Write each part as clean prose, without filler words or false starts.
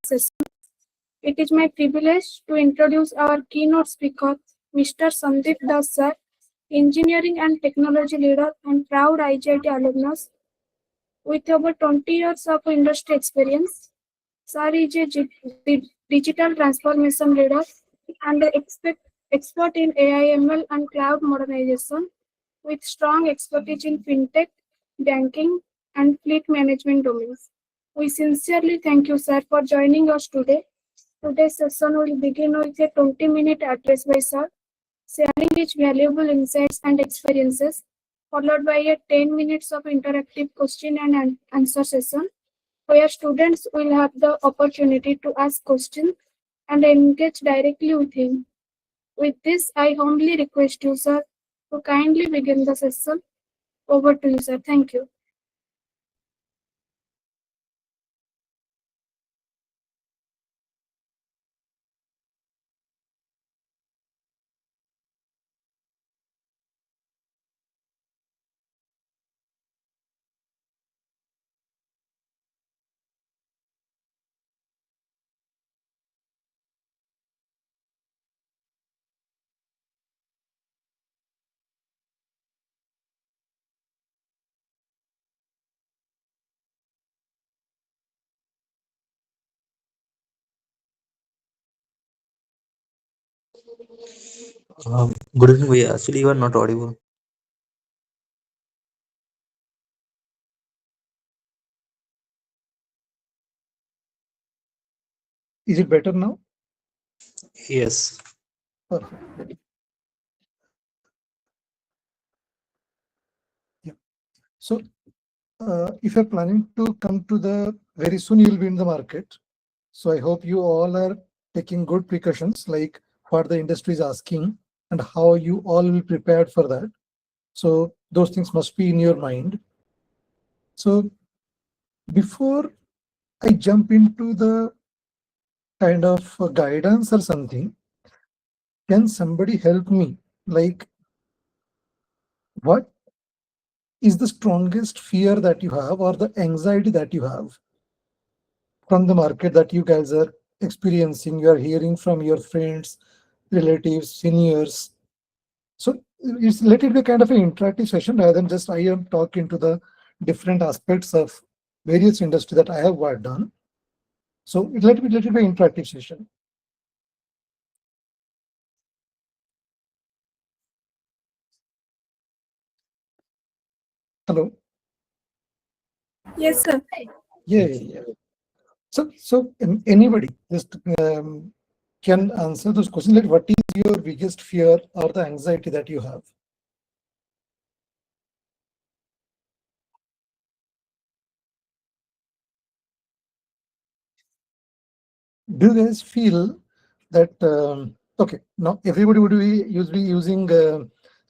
session. It is my privilege to introduce our keynote speaker, Mr. Sandeep Das sir, engineering and technology leader and proud IGIT alumnus with over 20 years of industry experience. Sir is a digital transformation leader and an expert in AI/ML and cloud modernization with strong expertise in fintech, banking, and fleet management domains. We sincerely thank you, sir, for joining us today. Today's session will begin with a 20-minute address by sir, sharing his valuable insights and experiences, followed by a 10 minutes of interactive question and answer session, where students will have the opportunity to ask questions and engage directly with him. With this, I humbly request you, sir, to kindly begin the session. Over to you, sir. Thank you. Good evening. Actually, you are not audible. Is it better now? Yes. Perfect. Yeah. So, if you're planning to come to the very soon, you'll be in the market. So I hope you all are taking good precautions, like what the industry is asking and how you all will prepared for that. So those things must be in your mind. So before I jump into the kind of guidance or something, can somebody help me? Like, what is the strongest fear that you have or the anxiety that you have from the market that you guys are experiencing? You are hearing from your friends, relatives, seniors. So it's let it be kind of an interactive session rather than just I am talking to the different aspects of various industry that I have worked on. So let it be an interactive session. Hello. Yes, sir. Yeah. So anybody just can answer those questions. Like, what is your biggest fear or the anxiety that you have? Do you guys feel that okay, now everybody would be usually using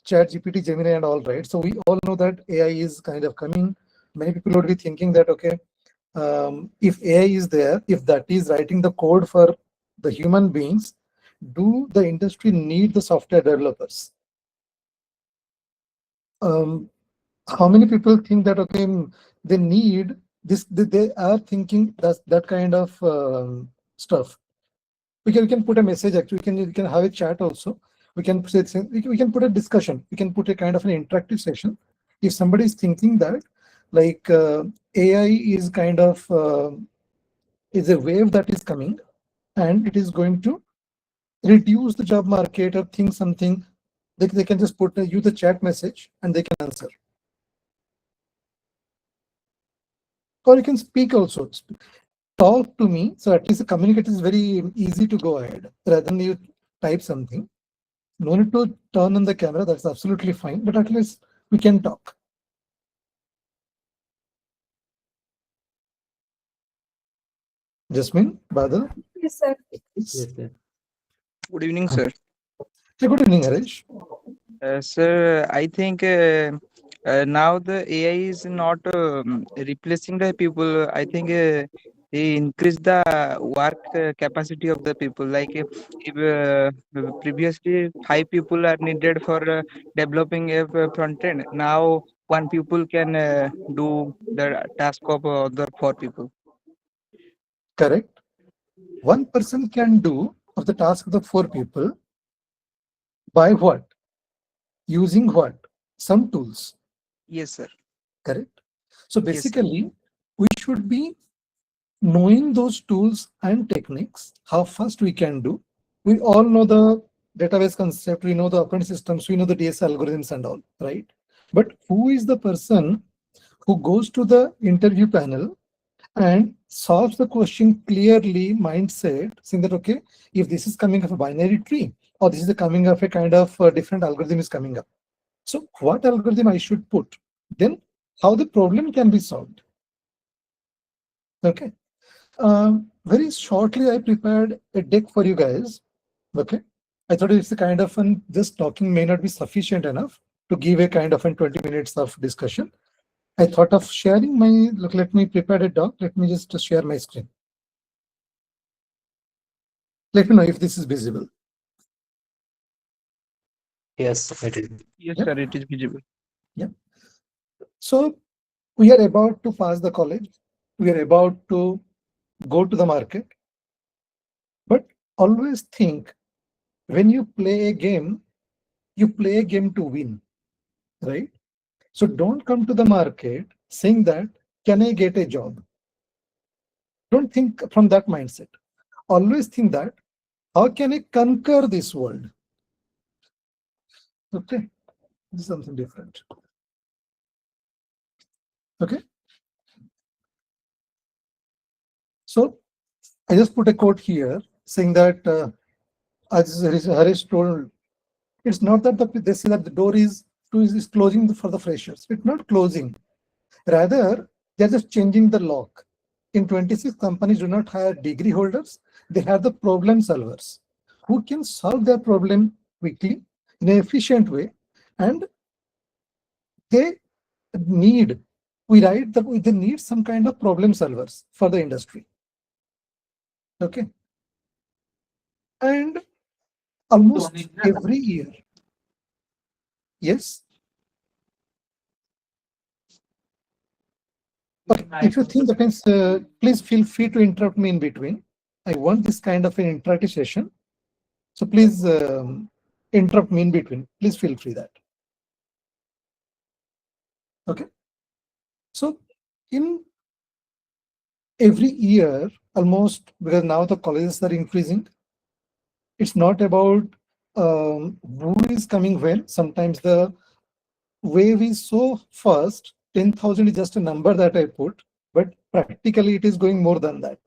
chat GPT, Gemini and all, right? So we all know that AI is kind of coming. Many people would be thinking that, okay, if AI is there, if that is writing the code for the human beings, do the industry need the software developers? How many people think that, okay, they need this, they are thinking that kind of stuff? We can put a message. Actually, we can have a chat also. We can put a discussion. We can put a kind of an interactive session. If somebody is thinking that, like, AI is kind of is a wave that is coming, and it is going to reduce the job market or think something, they can just put use the chat message and they can answer. Or you can speak also. Talk to me. So at least the communicate is very easy to go ahead rather than you type something. No need to turn on the camera. That's absolutely fine. But at least we can talk. Jasmine, Badal. Yes, sir. Yes, sir. Good evening, sir. Good evening, Harish. Sir, I think now the AI is not replacing the people. I think they increase the work capacity of the people. Like if previously 5 people are needed for developing a front end, now one people can do the task of other 4 people. Correct. one person can do of the task of the 4 people by what? Using what? Some tools, Yes, sir. correct? So Yes, sir. basically, we should be knowing those tools and techniques, how fast we can do. We all know the database concept, we know the operating systems, we know the DS algorithms and all, right? But who is the person who goes to the interview panel and solves the question clearly, mindset, saying that, okay, if this is coming of a binary tree, or this is coming of a kind of different algorithm is coming up. So what algorithm I should put? Then how the problem can be solved. Okay. Very shortly, I prepared a deck for you guys. Okay. I thought it's a kind of an, this talking may not be sufficient enough to give a kind of an 20 minutes of discussion. I thought of sharing my, look, let me prepare a doc. Let me just share my screen. Let me know if this is visible. Yes, it is. Yes, Yep. sir. It is visible. Yeah. So we are about to pass the college. We are about to go to the market. But always think, when you play a game, you play a game to win, right? So don't come to the market saying that, can I get a job? Don't think from that mindset. Always think that, how can I conquer this world? Okay, this is something different. Okay. So I just put a quote here saying that, as Harish told, it's not that they say that the door is closing for the freshers. It's not closing. Rather, they're just changing the lock. In 26 companies do not hire degree holders. They have the problem solvers who can solve their problem quickly in an efficient way. And they need, we write that they need some kind of problem solvers for the industry. Okay. And almost every year. Yes. Okay. If you think that means, please feel free to interrupt me in between. I want this kind of an interactive session. So please interrupt me in between. Please feel free that. Okay. So in every year, almost, because now the colleges are increasing, it's not about who is coming when. Sometimes the wave is so fast, 10,000 is just a number that I put, but practically it is going more than that.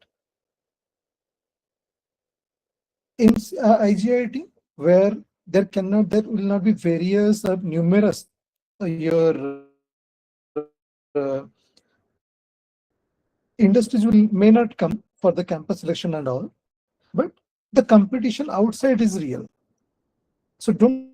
In IGIT, where there will not be various numerous your industries may not come for the campus selection and all, but the competition outside is real. So don't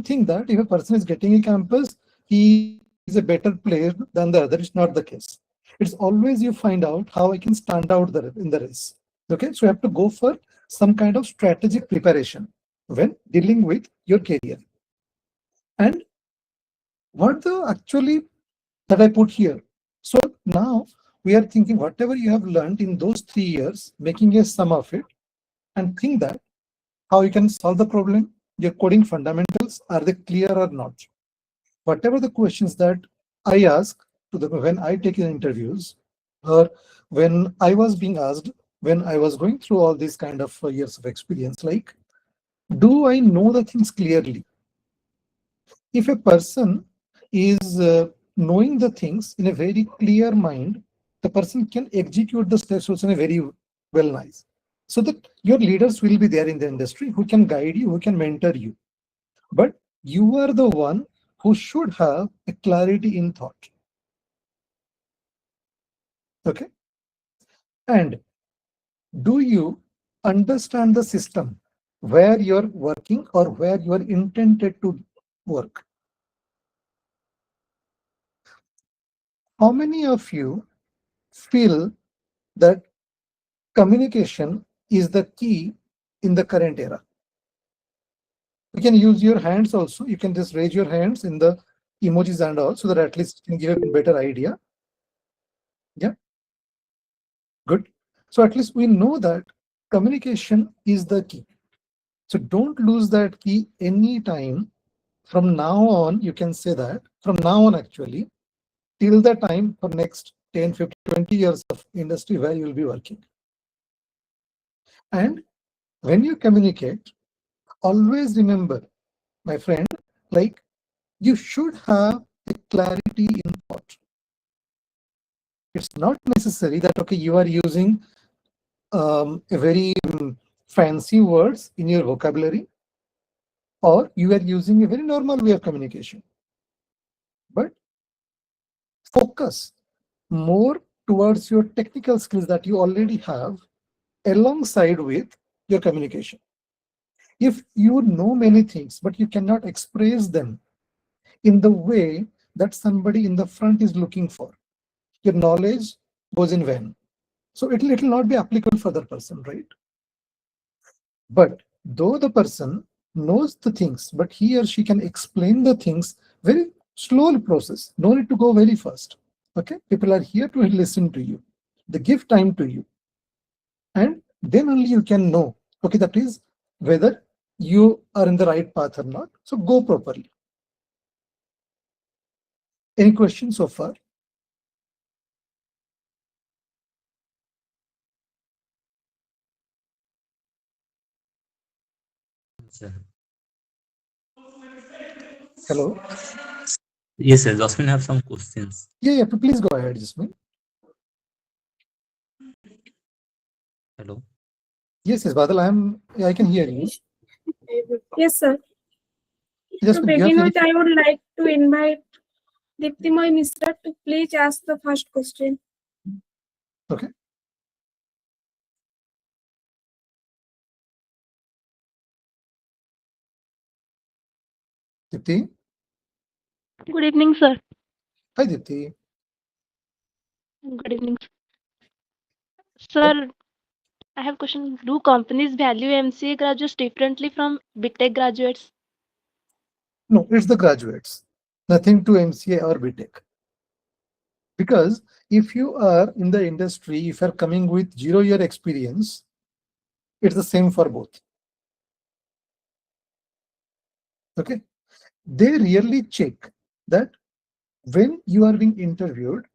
think that if a person is getting a campus, he is a better player than the other. It's not the case. It's always you find out how I can stand out in the race. Okay, so you have to go for some kind of strategic preparation when dealing with your career. And what the actually that I put here. So now we are thinking whatever you have learned in those 3 years, making a sum of it, and think that how you can solve the problem. Your coding fundamentals, are they clear or not? Whatever the questions that I ask to the when I take in interviews, or when I was being asked, when I was going through all these kind of years of experience, like, do I know the things clearly? If a person is knowing the things in a very clear mind, the person can execute the steps also in a very well nice. So that your leaders will be there in the industry who can guide you, who can mentor you. But you are the one who should have a clarity in thought. Okay. And do you understand the system where you're working or where you are intended to work? How many of you feel that communication is the key in the current era? You can use your hands also. You can just raise your hands in the emojis and all, so that at least you can give a better idea. Yeah. Good. So at least we know that communication is the key. So don't lose that key any time. From now on, you can say that from now on, actually, till the time for next 10, 15, 20 years of industry where you will be working. And when you communicate, always remember, my friend, like you should have a clarity in thought. It's not necessary that, okay, you are using a very fancy words in your vocabulary, or you are using a very normal way of communication. But focus more towards your technical skills that you already have alongside with your communication. If you know many things, but you cannot express them in the way that somebody in the front is looking for, your knowledge goes in vain. So it will not be applicable for that person, right? But though the person knows the things, but he or she can explain the things very slow process. No need to go very fast. Okay, people are here to listen to you. They give time to you, and then only you can know. Okay, that is whether you are in the right path or not. So go properly. Any questions so far? Sir. Hello. Yes, sir. Jasmine have some questions. Yeah, please go ahead, Jasmine. Hello. Yes, Badal, I can hear you. Yes, sir. To Jasmine, you have begin any? with, I would like to invite Diptimoy Mishra to please ask the first question. Okay. Dipti. Good evening, sir. Hi, Dipti. Good evening. Sir, I have a question. Do companies value MCA graduates differently from BTech graduates? No, it's the graduates. Nothing to MCA or BTech. Because if you are in the industry, if you're coming with 0-year experience, it's the same for both. Okay. They really check that when you are being interviewed,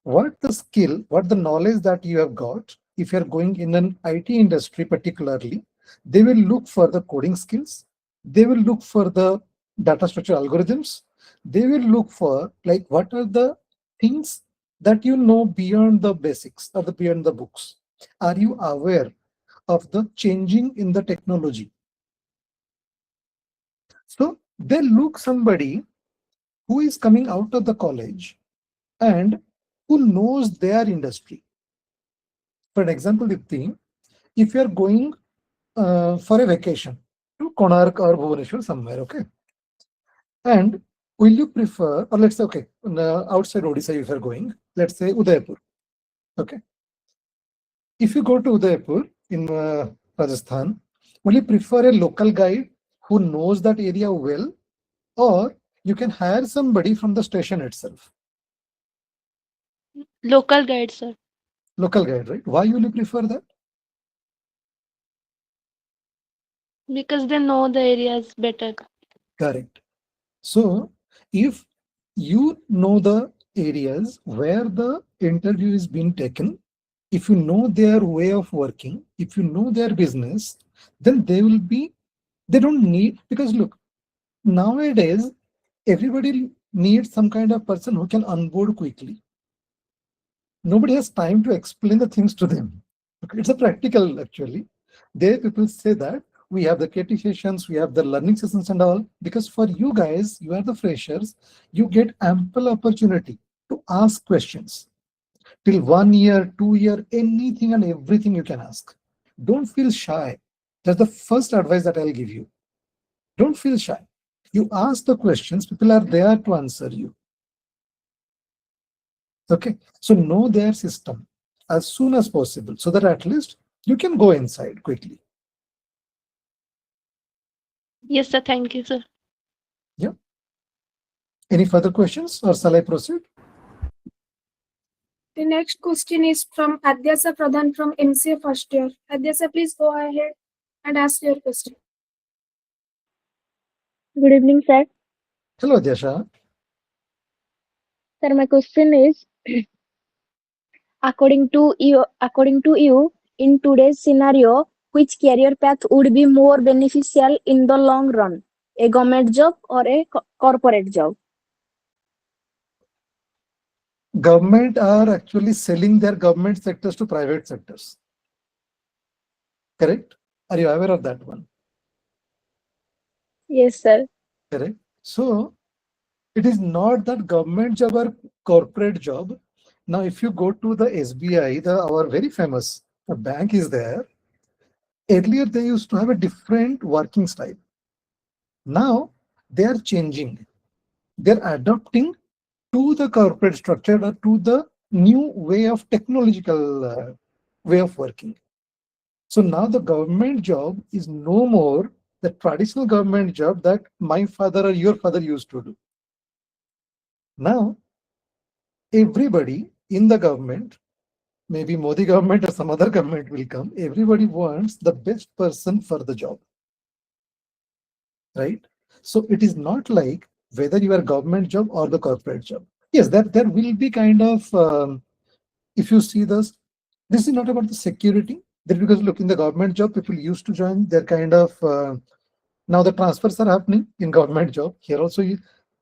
what the skill, what the knowledge that you have got. If you're going in an IT industry particularly, they will look for the coding skills. They will look for the data structure algorithms. They will look for like what are the things that you know beyond the basics or the beyond the books. Are you aware of the changing in the technology? So they look somebody who is coming out of the college and who knows their industry. For an example, Dipti, if you are going for a vacation to Konark or Bhubaneswar somewhere, okay, and will you prefer, or let's say, okay, outside Odisha, if you are going, let's say Udaipur, okay. If you go to Udaipur in Rajasthan, will you prefer a local guide who knows that area well, or you can hire somebody from the station itself? Local guide, sir. Local guide, right? Why will you prefer that? Because they know the areas better. Correct. So if you know the areas where the interview is being taken, if you know their way of working, if you know their business, then they don't need, because look, nowadays, everybody needs some kind of person who can onboard quickly. Nobody has time to explain the things to them. Okay, it's a practical, actually. There people say that we have the KT sessions, we have the learning sessions and all, because for you guys, you are the freshers, you get ample opportunity to ask questions. Till 1 year, 2 year, anything and everything you can ask. Don't feel shy. That's the first advice that I'll give you. Don't feel shy. You ask the questions, people are there to answer you. Okay, so know their system as soon as possible so that at least you can go inside quickly. Yes, sir. Thank you, sir. Yeah. Any further questions or shall I proceed? The next question is from Adyasa Pradhan from MCA first year. Adyasa, please go ahead and ask your question. Good evening, sir. Hello, Desha. Sir, my question is, according to you, in today's scenario, which career path would be more beneficial in the long run? A government job or a corporate job? Government are actually selling their government sectors to private sectors. Correct? Are you aware of that one? Yes, sir. Correct. So it is not that government job or corporate job. Now, if you go to the SBI, our very famous bank is there. Earlier, they used to have a different working style. Now they are changing. They're adopting to the corporate structure or to the new way of technological way of working. So now the government job is no more the traditional government job that my father or your father used to do. Now, everybody in the government, maybe Modi government or some other government will come, everybody wants the best person for the job. Right? So it is not like whether you are government job or the corporate job. Yes, there will be kind of, if you see this is not about the security. That because look, in the government job, people used to join, they're kind of, now the transfers are happening in government job. Here also,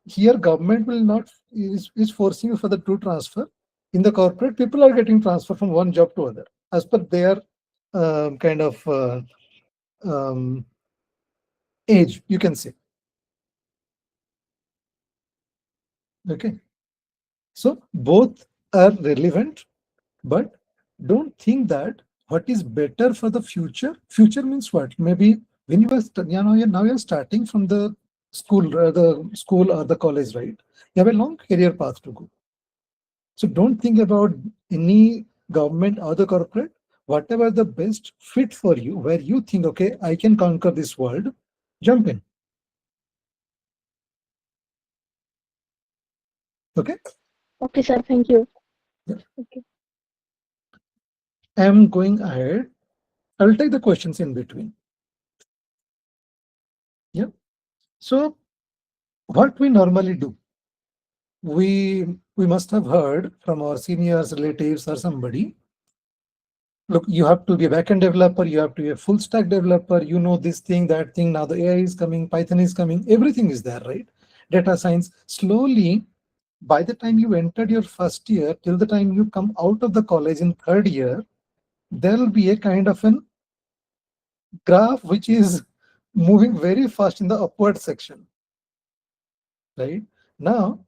here government will not, is forcing you for the true transfer. In the corporate, people are getting transfer from one job to other as per their kind of age, you can say. Okay. So both are relevant, but don't think that what is better for the future. Future means what? Maybe when you are now you're starting from the school or the college, right? You have a long career path to go. So don't think about any government or the corporate. Whatever the best fit for you, where you think, okay, I can conquer this world, jump in. Okay. Okay, sir. Thank you. Yeah. Okay. I'm going ahead. I'll take the questions in between. Yeah. So what we normally do, we must have heard from our seniors, relatives, or somebody. Look, you have to be a backend developer, you have to be a full stack developer, you know this thing, that thing. Now the AI is coming, Python is coming, everything is there, right? Data science. Slowly, by the time you entered your first year, till the time you come out of the college in third year, there will be a kind of an graph which is moving very fast in the upward section. Right? Now,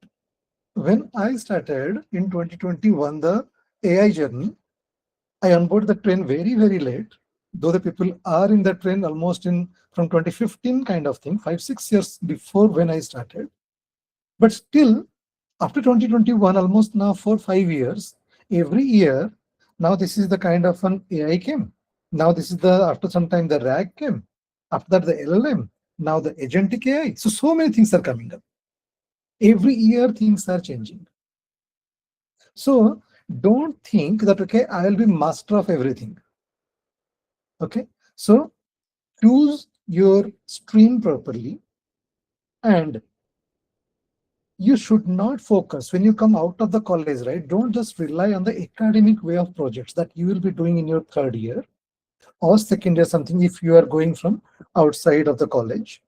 when I started in 2021, the AI journey, I onboard the train very, very late, though the people are in the train almost from 2015 kind of thing, 5-6 years before when I started. But still, after 2021, almost now 4-5 years, every year, now this is the kind of an AI came. Now this is after some time, the RAG came. After that, the LLM. Now the agentic AI. So many things are coming up. Every year, things are changing. So don't think that, okay, I will be master of everything. Okay. So choose your stream properly, and you should not focus when you come out of the college, right? Don't just rely on the academic way of projects that you will be doing in your third year or second year, something if you are going from outside of the college.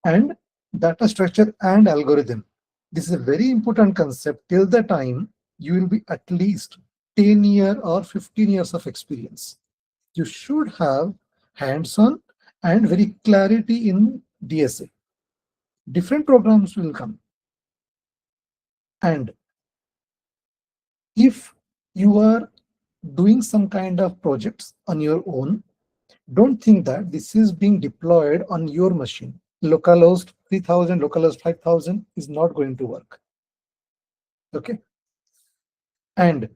And data structure and algorithm. This is a very important concept. Till the time you will be at least 10 years or 15 years of experience. You should have hands-on and very clarity in DSA. Different programs will come. And if you are doing some kind of projects on your own, don't think that this is being deployed on your machine. Localhost 3000, localhost 5000 is not going to work. Okay. And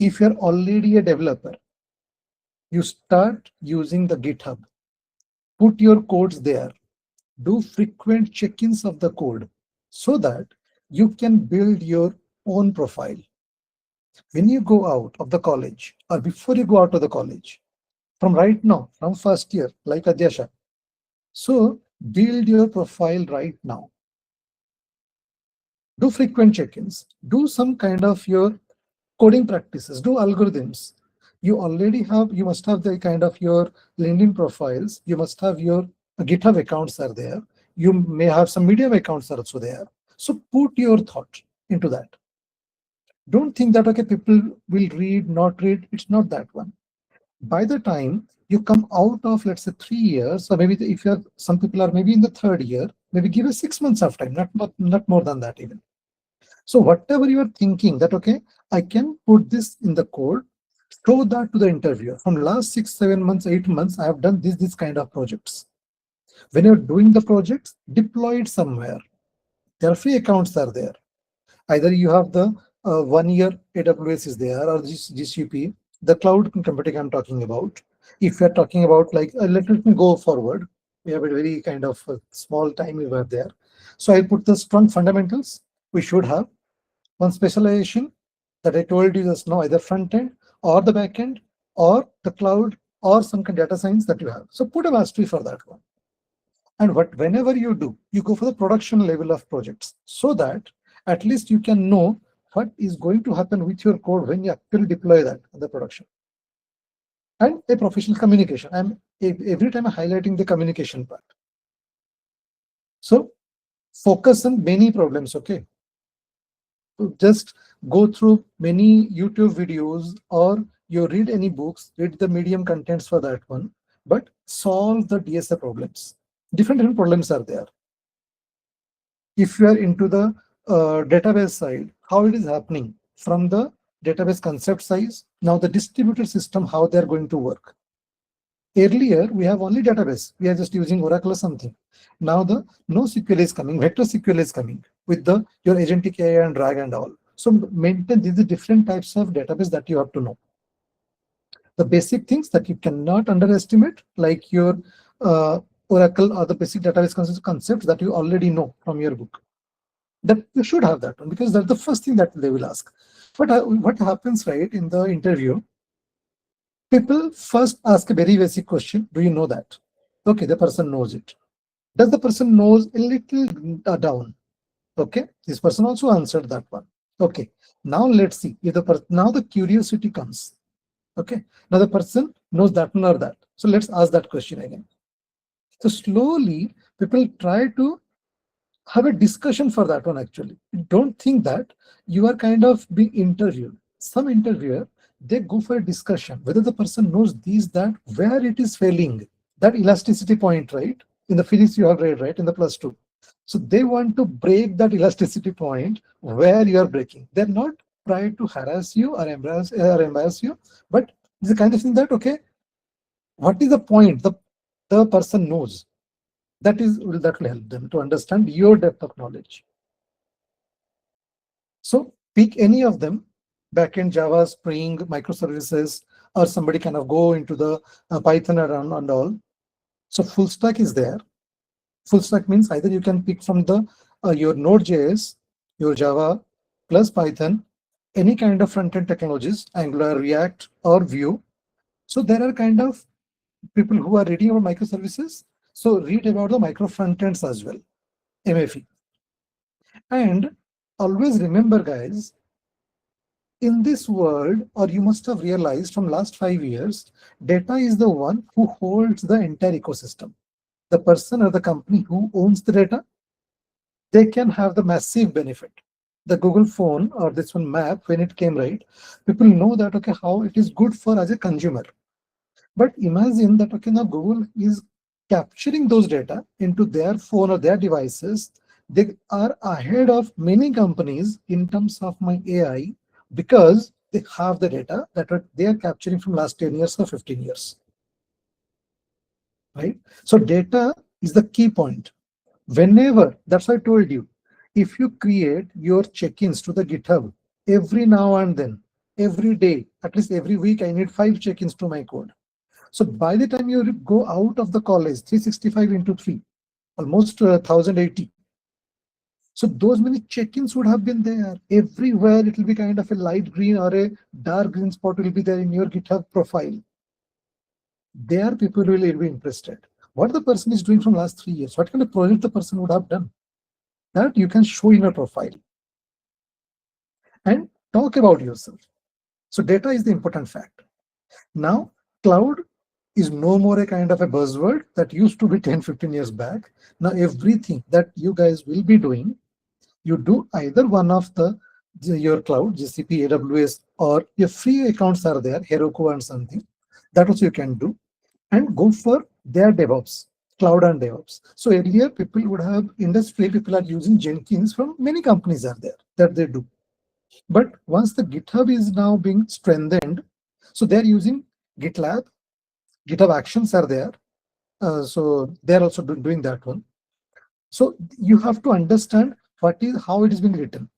if you're already a developer, you start using the GitHub. Put your codes there. Do frequent check-ins of the code so that you can build your own profile. When you go out of the college or before you go out of the college, from right now, from first year, like Adyasha. So build your profile right now. Do frequent check-ins. Do some kind of your coding practices. Do algorithms. You already have, you must have the kind of your LinkedIn profiles. You must have your GitHub accounts are there. You may have some Medium accounts are also there. So put your thought into that. Don't think that, okay, people will read, not read. It's not that one. By the time you come out of, let's say, 3 years, or maybe if you're, some people are maybe in the 3rd year, maybe give us 6 months of time, not more than that even. So whatever you are thinking that, okay, I can put this in the code, show that to the interviewer. From last 6, 7 months, 8 months, I have done this kind of projects. When you're doing the projects, deploy it somewhere. There are free accounts are there. Either you have the 1 year AWS is there, or GCP, the cloud computing I'm talking about. If you're talking about like, let me go forward. We have a very kind of small time we were there. So I put the strong fundamentals. We should have one specialization that I told you just now, either front end or the back end or the cloud or some kind of data science that you have. So put a mastery for that one. And whenever you do, you go for the production level of projects so that at least you can know what is going to happen with your code when you actually deploy that in the production. And a professional communication. Every time I'm highlighting the communication part. So focus on many problems, okay? Just go through many YouTube videos, or you read any books, read the Medium contents for that one, but solve the DSA problems. Different problems are there. If you are into the database side, how it is happening from the database concept size, now the distributed system, how they're going to work. Earlier, we have only database. We are just using Oracle or something. Now the NoSQL is coming, Vector SQL is coming with the your agentic AI and RAG and all. So maintain these are different types of database that you have to know. The basic things that you cannot underestimate, like your Oracle or the basic database concepts that you already know from your book. That you should have that one, because that's the first thing that they will ask. But what happens, right, in the interview? People first ask a very basic question. Do you know that? Okay, the person knows it. Does the person knows a little down? Okay, this person also answered that one. Okay, now let's see if now the curiosity comes. Okay, now the person knows that one or that. So let's ask that question again. So slowly people try to have a discussion for that one. Actually, don't think that you are kind of being interviewed. Some interviewer, they go for a discussion whether the person knows these, that, where it is failing, that elasticity point, right? In the physics you have read, right, in the +2. So they want to break that elasticity point where you are breaking. They're not trying to harass you or embarrass you, but it's the kind of thing that, okay, what is the point the person knows? That will help them to understand your depth of knowledge. So pick any of them, backend, Java, Spring, microservices, or somebody kind of go into the Python and all. So full stack is there. Full stack means either you can pick from the your Node.js, your Java plus Python, any kind of front-end technologies, Angular, React, or Vue. So there are kind of people who are reading about microservices. So read about the micro front-ends as well, MFE. And always remember, guys, in this world, or you must have realized from last 5 years, data is the one who holds the entire ecosystem. The person or the company who owns the data, they can have the massive benefit. The Google phone or this one map, when it came, right, people know that, okay, how it is good for as a consumer. But imagine that, okay, now Google is capturing those data into their phone or their devices. They are ahead of many companies in terms of my AI, because they have the data that they are capturing from last 10 years or 15 years. Right? So data is the key point. Whenever, that's why I told you, if you create your check-ins to the GitHub every now and then, every day, at least every week, I need 5 check-ins to my code. So by the time you go out of the college, 365 into 3, almost 1080. So those many check-ins would have been there. Everywhere it will be kind of a light green or a dark green spot will be there in your GitHub profile. There people will be interested. What the person is doing from last 3 years, what kind of project the person would have done, that you can show in your profile. And talk about yourself. So data is the important fact. Now, cloud is no more a kind of a buzzword that used to be 10, 15 years back. Now, everything that you guys will be doing, you do either one of your cloud, GCP, AWS, or your free accounts are there, Heroku and something. That also you can do. And go for their DevOps, cloud and DevOps. So earlier, people would have industry, people are using Jenkins from many companies are there that they do. But once the GitHub is now being strengthened, so they're using GitLab, GitHub Actions are there. So they're also doing that one. So you have to understand how it is being written.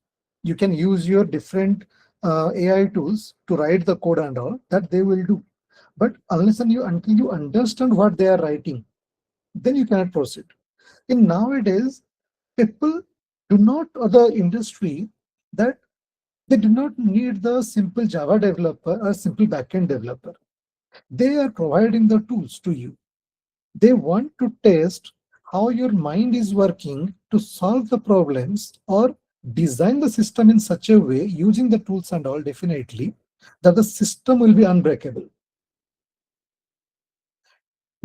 You can use your different AI tools to write the code and all that they will do. But until you understand what they are writing, then you cannot proceed. In nowadays, people do not, or the industry, that they do not need the simple Java developer or simple backend developer. They are providing the tools to you. They want to test how your mind is working to solve the problems or design the system in such a way using the tools and all, definitely, that the system will be unbreakable.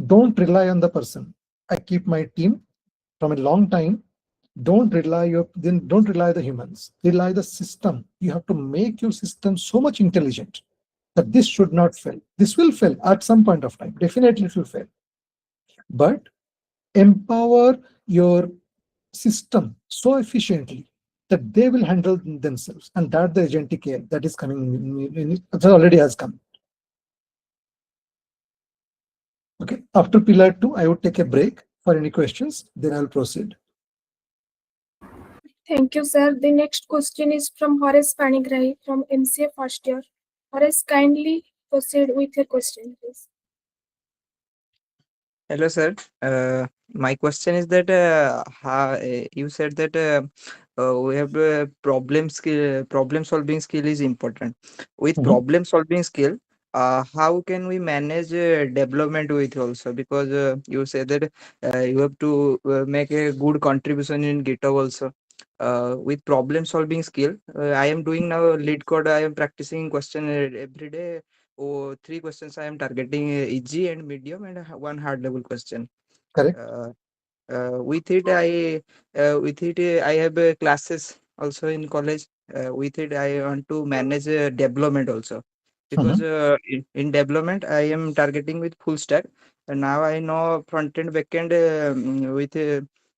Don't rely on the person. I keep my team from a long time. Don't rely the humans. Rely the system. You have to make your system so much intelligent that this should not fail. This will fail at some point of time. Definitely it will fail. But empower your system so efficiently that they will handle themselves, and that the agentic AI that is coming that already has come. Okay, after pillar 2, I would take a break for any questions, then I'll proceed. Thank you, sir. The next question is from Horace Panigrahi from MCA first year. Horace, kindly proceed with your question, please. Hello, sir. My question is that you said that we have problem solving skill is important. With Mhm. problem solving skill, how can we manage development with also? Because you said that you have to make a good contribution in GitHub also. With problem solving skill, I am doing now lead code. I am practicing question every day. 3 questions I am targeting, easy and medium, and one hard level question. Correct. With it, I have classes also in college. With it, I want to manage development also, because in development I am targeting with full stack. And now I know front end, back end with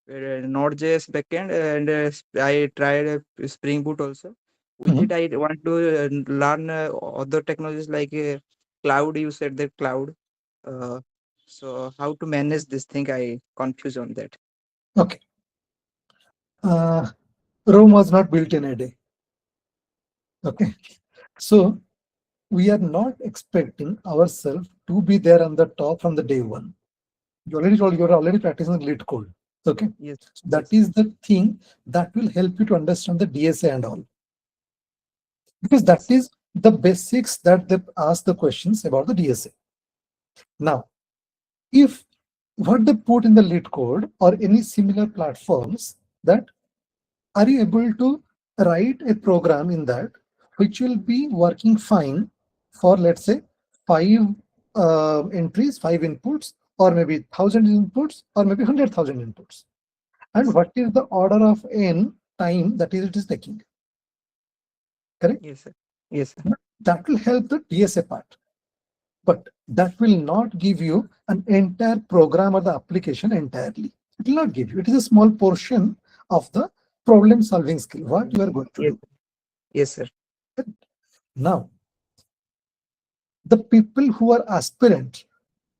Node.js backend, and I tried Spring Boot also. With it, I want to learn other technologies like cloud. You said that cloud. Uh, so how to manage this thing? I confuse on that. Okay. Rome was not built in a day. Okay. So we are not expecting ourselves to be there on the top from the day one. You already told you're already practicing lead code. Okay. Yes. So that is the thing that will help you to understand the DSA and all. Because that is the basics that they ask the questions about the DSA. Now, if what they put in the lead code or any similar platforms, that are you able to write a program in that which will be working fine for, let's say, 5 entries, 5 inputs, or maybe 1,000 inputs, or maybe 100,000 inputs, and what is the order of n time that it is taking? Correct? Yes, sir. Yes, sir. That will help the DSA part, but that will not give you an entire program or the application entirely. It will not give you. It is a small portion of the problem solving skill, what you are going to Yes. do. Yes, sir. Now, the people who are aspirant,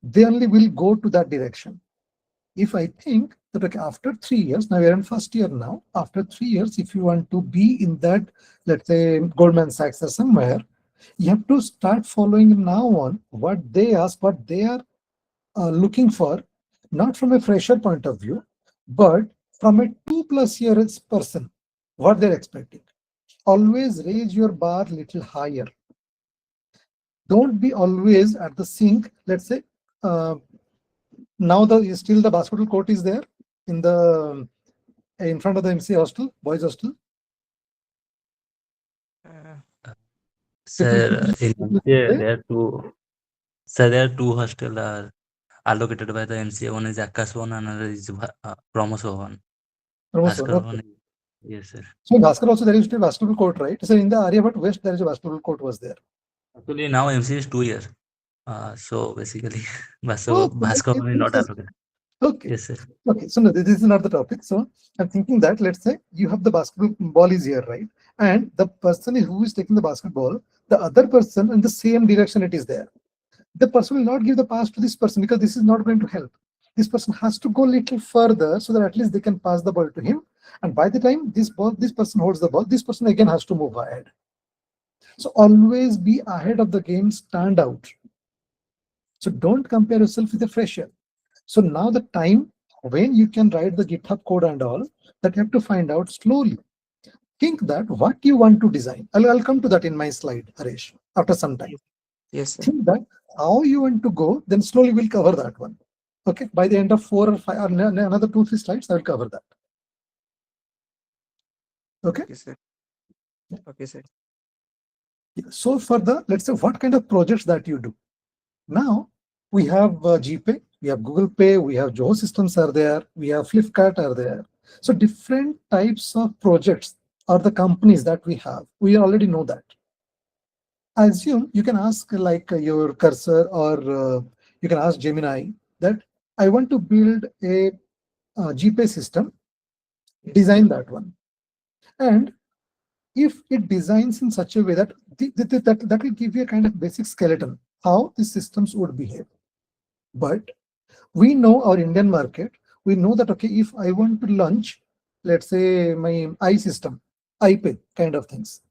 they only will go to that direction. If I think that, okay, after 3 years, now we are in first year now, after 3 years, if you want to be in that, let's say Goldman Sachs or somewhere, you have to start following now on what they ask, what they are looking for, not from a fresher point of view, but from a 2+ years person, what they're expecting. Always raise your bar little higher. Don't be always at the sink. Let's say now still the basketball court is there in front of the MC hostel, boys hostel. Sir, in MCA, there are two hostels are allocated by the MCA. One is Akash Bhavan, another is Brahmos Bhavan. Bhavan, Bhaskar okay. Bhavan. Yes, sir. So in Bhaskar also there used to be a basketball court, right? So in the Aryabhat West there is a basketball court was there. Actually, now MCA is 2 years. So basically, Oh, Bhaskar Bhavan is not allocated. Okay. Yes, sir. Okay, so no, this is not the topic. So I'm thinking that let's say you have the basketball ball is here, right? And the person who is taking the basketball, the other person in the same direction it is there. The person will not give the pass to this person because this is not going to help. This person has to go a little further so that at least they can pass the ball to him. And by the time this person holds the ball, this person again has to move ahead. So always be ahead of the game, stand out. So don't compare yourself with a fresher. So now the time when you can write the GitHub code and all, that you have to find out slowly. Think that what you want to design. I'll come to that in my slide, Harish, after some time. Yes, sir. Think that how you want to go, then slowly we'll cover that one. Okay, by the end of 4 or 5 or another 2-3 slides, I will cover that. Okay. Okay, sir. Okay, sir. So for let's say what kind of projects that you do. Now we have GPay, we have Google Pay, we have Zoho systems are there, we have Flipkart are there. So different types of projects are the companies that we have. We already know that. I assume you can ask like your cursor or you can ask Gemini that I want to build a GPay system, design that one. And if it designs in such a way that that will give you a kind of basic skeleton, how the systems would behave. But we know our Indian market, we know that, okay, if I want to launch, let's say my iSystem, iPay kind of things.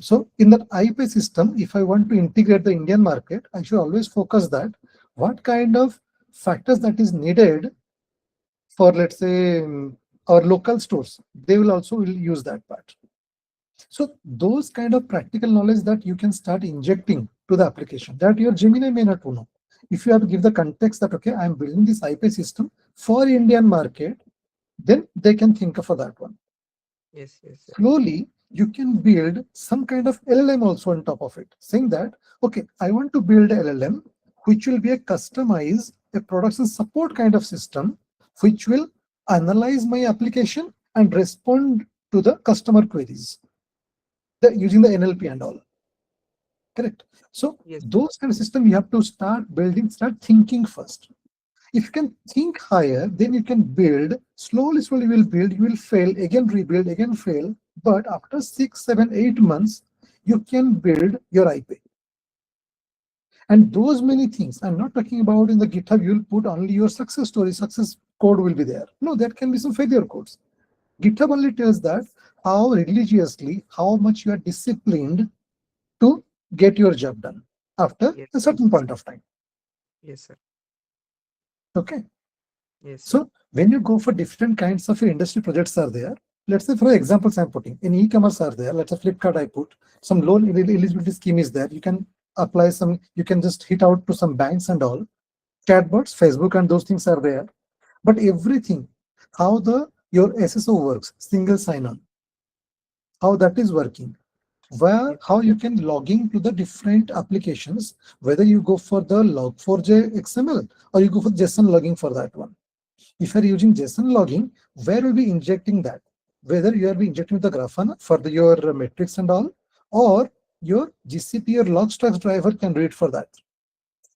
So in that iPay system, if I want to integrate the Indian market, I should always focus that what kind of factors that is needed for, let's say, our local stores, they will also use that part. So those kind of practical knowledge that you can start injecting to the application that your Gemini may not know. If you have to give the context that, okay, I'm building this iPay system for Indian market, then they can think of that one. Yes, yes, sir. Slowly, you can build some kind of LLM also on top of it, saying that, okay, I want to build a LLM, which will be a customized, a production support kind of system, which will analyze my application and respond to the customer queries using the NLP and all. Correct. So Yes. those kind of system you have to start building, start thinking first. If you can think higher, then you can build, slowly you will build, you will fail, again rebuild, again fail. But after 6, 7, 8 months, you can build your IP. And those many things, I'm not talking about in the GitHub, you'll put only your success story, success code will be there. No, there can be some failure codes. GitHub only tells that how religiously, how much you are disciplined to get your job done after Yes. a certain point of time. Yes, sir. Okay. Yes. Sir. So when you go for different kinds of industry projects are there, let's say for examples I'm putting, in e-commerce are there, let's say Flipkart I put, some loan eligibility scheme is there, you can apply some, you can just hit out to some banks and all, chatbots, Facebook and those things are there. But everything, how your SSO works, single sign-on, how that is working, how you can log in to the different applications, whether you go for the log4j XML or you go for JSON logging for that one. If you're using JSON logging, where will be injecting that? Whether you are be injecting the Grafana for your metrics and all, or your GCP or Logstash driver can read for that.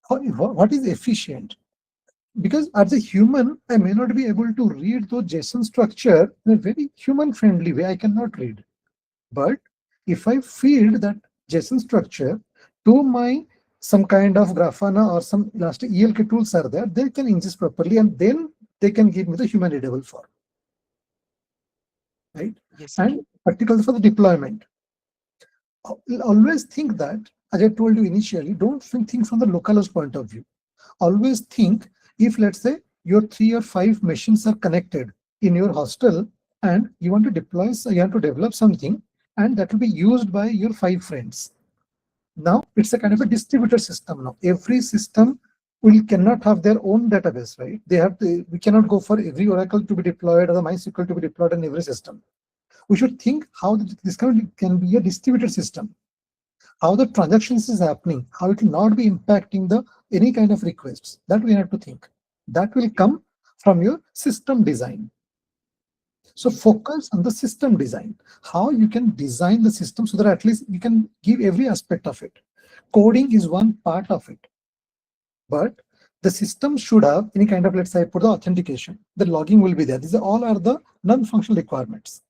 What is efficient? Because as a human, I may not be able to read the JSON structure in a very human-friendly way. I cannot read. But if I feed that JSON structure to my some kind of Grafana or some Elastic ELK tools are there, they can ingest properly and then they can give me the human readable form. Right? Yes. And particularly for the deployment. Always think that, as I told you initially, don't think from the localhost point of view. Always think, if let's say your 3 or 5 machines are connected in your hostel, and you want to deploy, so you want to develop something, and that will be used by your 5 friends. Now it's a kind of a distributed system. Now every system cannot have their own database, right? We cannot go for every Oracle to be deployed or the MySQL to be deployed in every system. We should think how this can be a distributed system, how the transactions is happening, how it will not be impacting the any kind of requests. That we have to think. That will come from your system design. So focus on the system design, how you can design the system so that at least you can give every aspect of it. Coding is one part of it, but the system should have any kind of, let's say, put the authentication, the logging will be there. These all are the non-functional requirements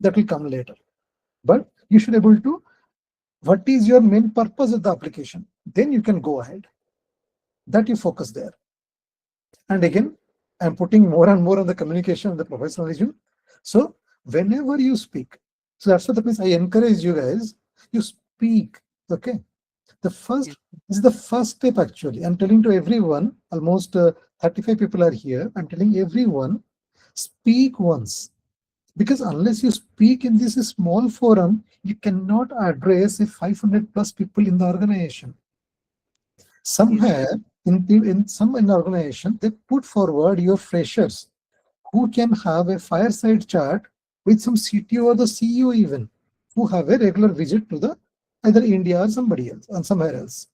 that will come later. But you should be able to, what is your main purpose of the application? Then you can go ahead. That you focus there. And again, I'm putting more and more on the communication and the professionalism. So whenever you speak, so that's what the place I encourage you guys, you speak. Okay. The first is the first step actually. I'm telling to everyone, almost 35 people are here. I'm telling everyone, speak once. Because unless you speak in this small forum, you cannot address 500 plus people in the organization. Somewhere in some organization, they put forward your freshers who can have a fireside chat with some CTO or the CEO even, who have a regular visit to the either India or somebody else and somewhere else.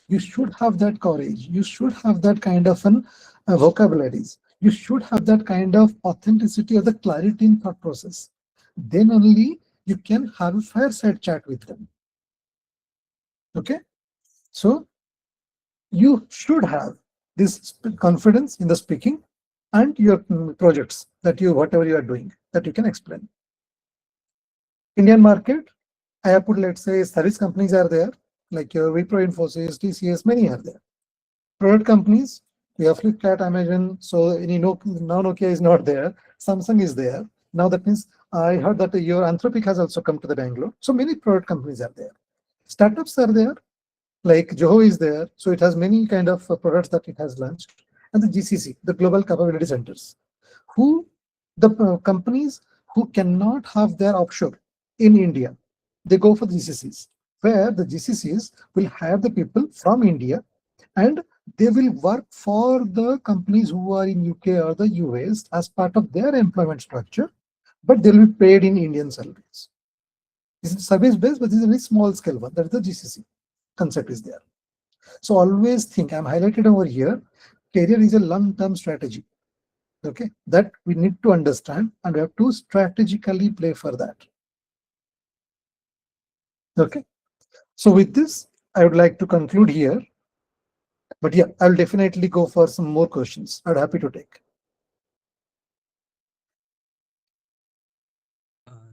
You should have that courage. You should have that kind of an vocabularies. You should have that kind of authenticity or the clarity in thought process. Then only you can have a fireside chat with them. Okay, so you should have this confidence in the speaking and your projects that you, whatever you are doing, that you can explain. Indian market, I have put, let's say, service companies are there, like your Wipro, Infosys, TCS, many are there. Product companies, we have Flipkart, Amazon, so any now Nokia is not there, Samsung is there. Now that means I heard that your Anthropic has also come to the Bangalore. So many product companies are there. Startups are there, like Joho is there. So it has many kind of products that it has launched. And the GCC, the Global Capability Centers, who the companies who cannot have their offshore in India, they go for the GCCs, where the GCCs will hire the people from India and they will work for the companies who are in UK or the US as part of their employment structure, but they will be paid in Indian salaries. This is service based, but this is a very small scale one. That is the GCC concept is there. So always think, I'm highlighted over here, career is a long-term strategy. Okay, that we need to understand and we have to strategically play for that. Okay, so with this, I would like to conclude here. But yeah, I'll definitely go for some more questions. I'm happy to take.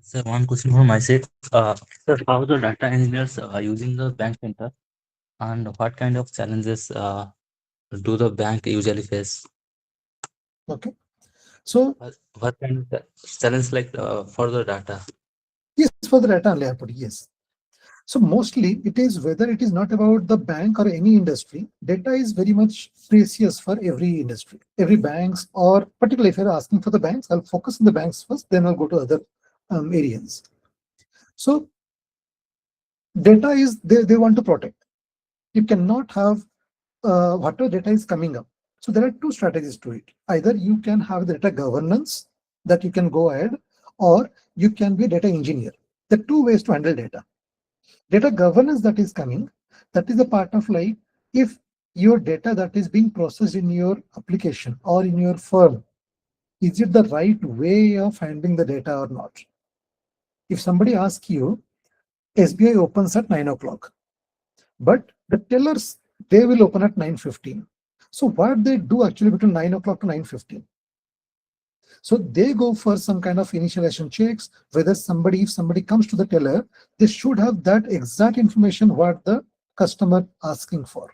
Sir, one question from my side. Sir, how the data engineers are using the bank center, and what kind of challenges do the bank usually face? Okay, so What kind of challenge like for the data? yes, for the data only I put yes. So mostly it is, whether it is not about the bank or any industry, data is very much precious for every industry, every banks, or particularly if you're asking for the banks, I'll focus on the banks first, then I'll go to other areas. So data is, they want to protect. You cannot have whatever data is coming up. So there are two strategies to it. Either you can have data governance that you can go ahead, or you can be a data engineer. There are two ways to handle data. Data governance that is coming, that is a part of like, if your data that is being processed in your application or in your firm, is it the right way of handling the data or not? If somebody asks you, SBI opens at 9 o'clock, but the tellers, they will open at 9:15. So what they do actually between 9 o'clock to 9:15? So they go for some kind of initialization checks, whether if somebody comes to the teller, they should have that exact information what the customer asking for.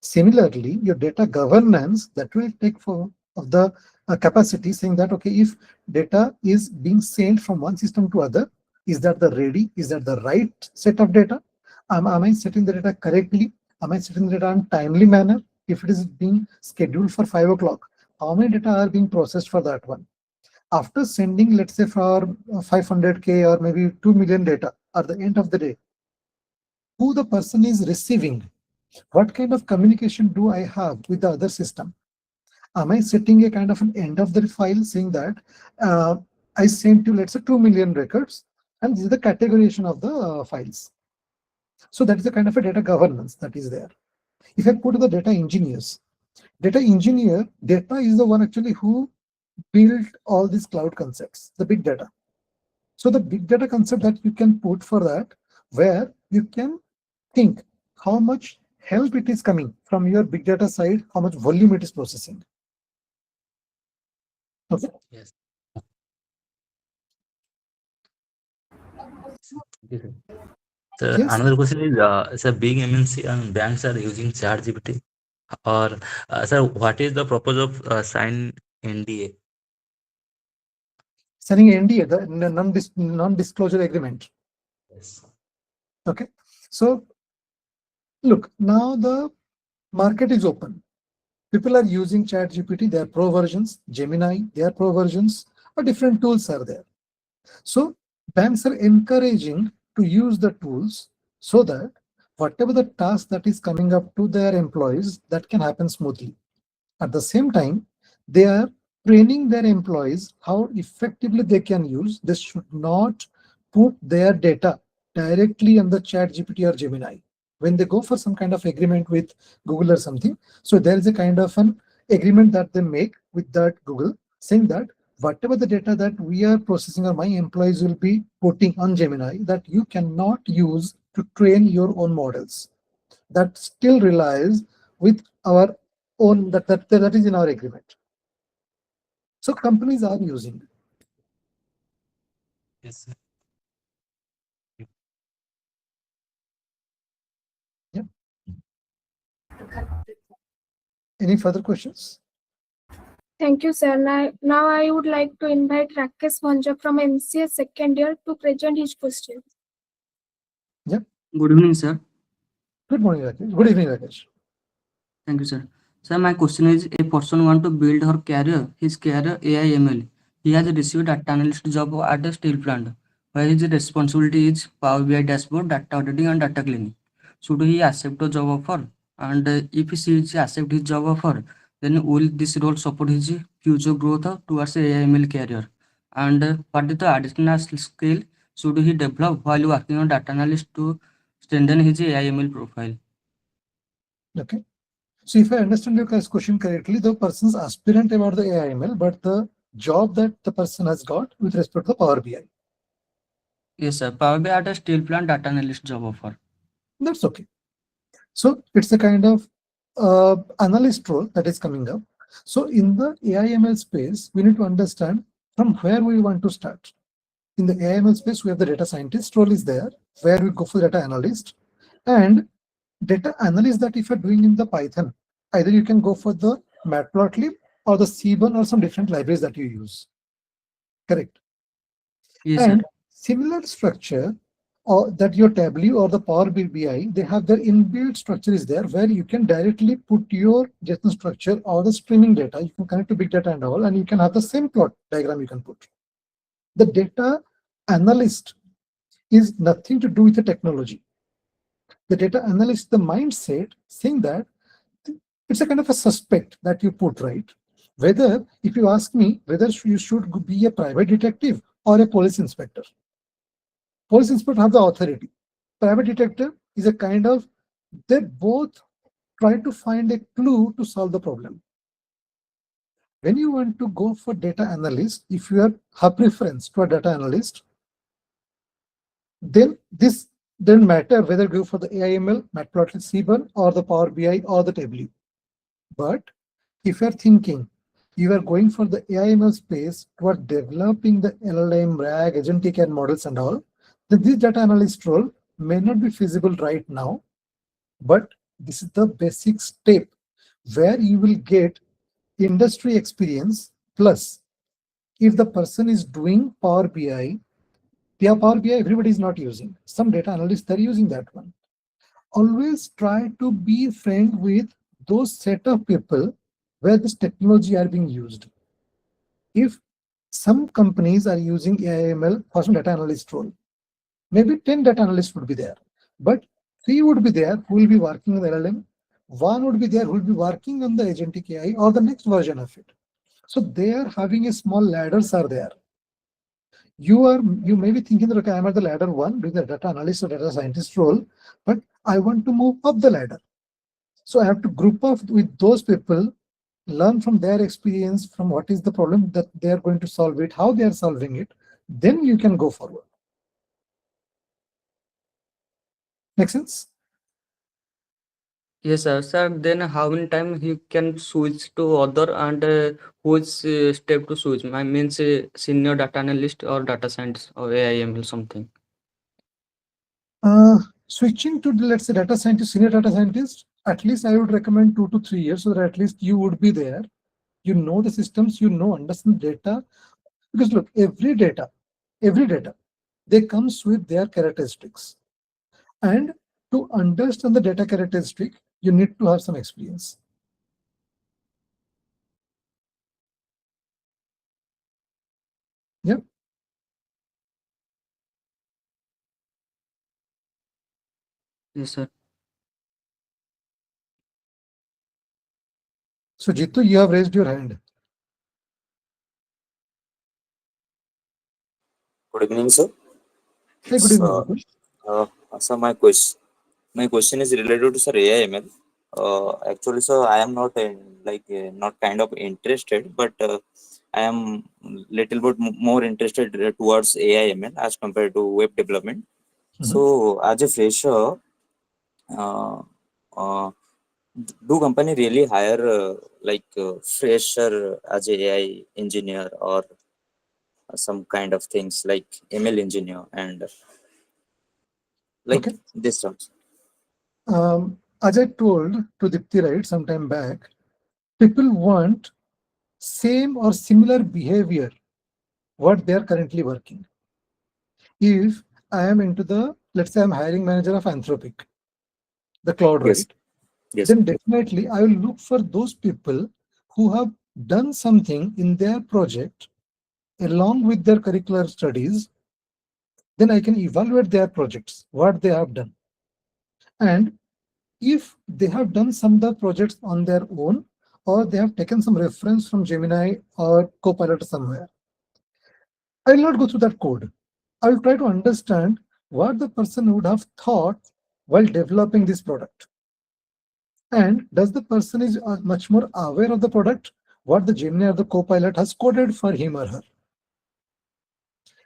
Similarly, your data governance, that will take for of the capacity, saying that, okay, if data is being sent from one system to other, is that the ready, is that the right set of data? Am I setting the data correctly? Am I setting the data in timely manner? if it is being scheduled for 5 o'clock, how many data are being processed for that one? After sending, let's say for 500K or maybe 2 million data at the end of the day, who the person is receiving, what kind of communication do I have with the other system? Am I setting a kind of an end of the file saying that I sent you, let's say 2 million records, and this is the categorization of the files. So that is the kind of a data governance that is there. If I put the data engineers, data is the one actually who built all these cloud concepts, the big data. So the big data concept that you can put for that, where you can think how much help it is coming from your big data side, how much volume it is processing. Okay. Yes. Okay. So Yes. another question is, sir, big MNC and banks are using ChatGPT, or sir, what is the purpose of sign NDA? Signing NDA, the non-disclosure agreement. Yes. Okay. So look, now the market is open. People are using ChatGPT, there are pro versions, Gemini, there are pro versions, or different tools are there. So banks are encouraging to use the tools so that whatever the task that is coming up to their employees, that can happen smoothly. At the same time, they are training their employees how effectively they can use. They should not put their data directly on the ChatGPT or Gemini. When they go for some kind of agreement with Google or something, so there is a kind of an agreement that they make with that Google, saying that whatever the data that we are processing or my employees will be putting on Gemini, that you cannot use to train your own models. That still relies with our own, that is in our agreement. So companies are using. Yes, sir. Yeah. Any further questions? Thank you, sir. Now I would like to invite Rakesh Vanja from MCA second year to present his question. Good evening, sir. Good morning, Rakesh. Good evening, Rakesh. Thank you, sir. Sir, my question is: a person want to build his career AI ML. He has received data analyst job at a steel plant, where his responsibility is Power BI dashboard, data auditing, and data cleaning. Should he accept the job offer? And if he accept his job offer, then will this role support his future growth towards AI ML career? And what is the additional skill should he develop while working on data analyst to strengthen his AI ML profile? Okay. So if I understand your question correctly, the person's aspirant about the AI/ML, but the job that the person has got with respect to the Power BI. Yes, sir. Power BI at a steel plant data analyst job offer. That's okay. So it's a kind of analyst role that is coming up. So in the AI/ML space, we need to understand from where we want to start. In the AI/ML space, we have the data scientist role is there, where we go for data analyst. And data analyst that if you're doing in the Python, either you can go for the Matplotlib or the Seaborn or some different libraries that you use. Correct. Yes, And sir. similar structure or that your Tableau or the Power BI, they have their inbuilt structure is there where you can directly put your JSON structure or the streaming data. You can connect to big data and all, and you can have the same plot diagram you can put. The data analyst is nothing to do with the technology. The data analyst, the mindset saying that it's a kind of a suspect that you put, right? Whether, if you ask me, whether you should be a private detective or a police inspector. Police inspector have the authority. Private detective is a kind of, they both try to find a clue to solve the problem. When you want to go for data analyst, if you have preference to a data analyst, then this doesn't matter whether you go for the AI/ML, Matplotlib, Seaborn, or the Power BI or the Tableau. But if you're thinking you are going for the AI/ML space toward developing the LLM, RAG, agentic and models and all, then this data analyst role may not be feasible right now, but this is the basic step where you will get industry experience. Plus, if the person is doing Power BI, Power BI everybody is not using. Some data analysts, they're using that one. Always try to be friend with those set of people where this technology are being used. If some companies are using AI/ML for some data analyst role, maybe 10 data analysts would be there, but 3 would be there who will be working on the LLM, 1 would be there who will be working on the agentic AI or the next version of it. So they are having a small ladders are there. You may be thinking that, okay, I'm at the ladder 1 doing the data analyst or data scientist role, but I want to move up the ladder. So I have to group up with those people, learn from their experience, from what is the problem that they are going to solve it, how they are solving it. Then you can go forward. Make sense? Yes, sir. Sir, then how many time he can switch to other and which step to switch? I means senior data analyst or data scientist or AI/ML something. Switching to, let's say, data scientist, senior data scientist, at least I would recommend 2 to 3 years, so that at least you would be there. You know the systems, understand data. Because look, every data, they comes with their characteristics. And to understand the data characteristic, you need to have some experience. Yeah. Yes, sir. So Jitu, you have raised your hand. Good evening, sir. Hey, good evening, So, Jitu. so my question is related to sir AI/ML. Actually, sir, I am not not kind of interested, but I am little bit more interested towards AI/ML as compared to web development. So, as a fresher, uh, uh, do company really hire fresher as a AI engineer or some kind of things like ML engineer and like Okay. this sounds. As I told to Dipti right sometime back, people want same or similar behavior what they are currently working. If I am into the, let's say I'm hiring manager of Anthropic, the cloud, Yes. right? Yes. Then definitely I will look for those people who have done something in their project along with their curricular studies. Then I can evaluate their projects, what they have done. And if they have done some of the projects on their own, or they have taken some reference from Gemini or Copilot somewhere, I will not go through that code. I will try to understand what the person would have thought while developing this product. And does the person is much more aware of the product, what the Gemini or the Copilot has coded for him or her.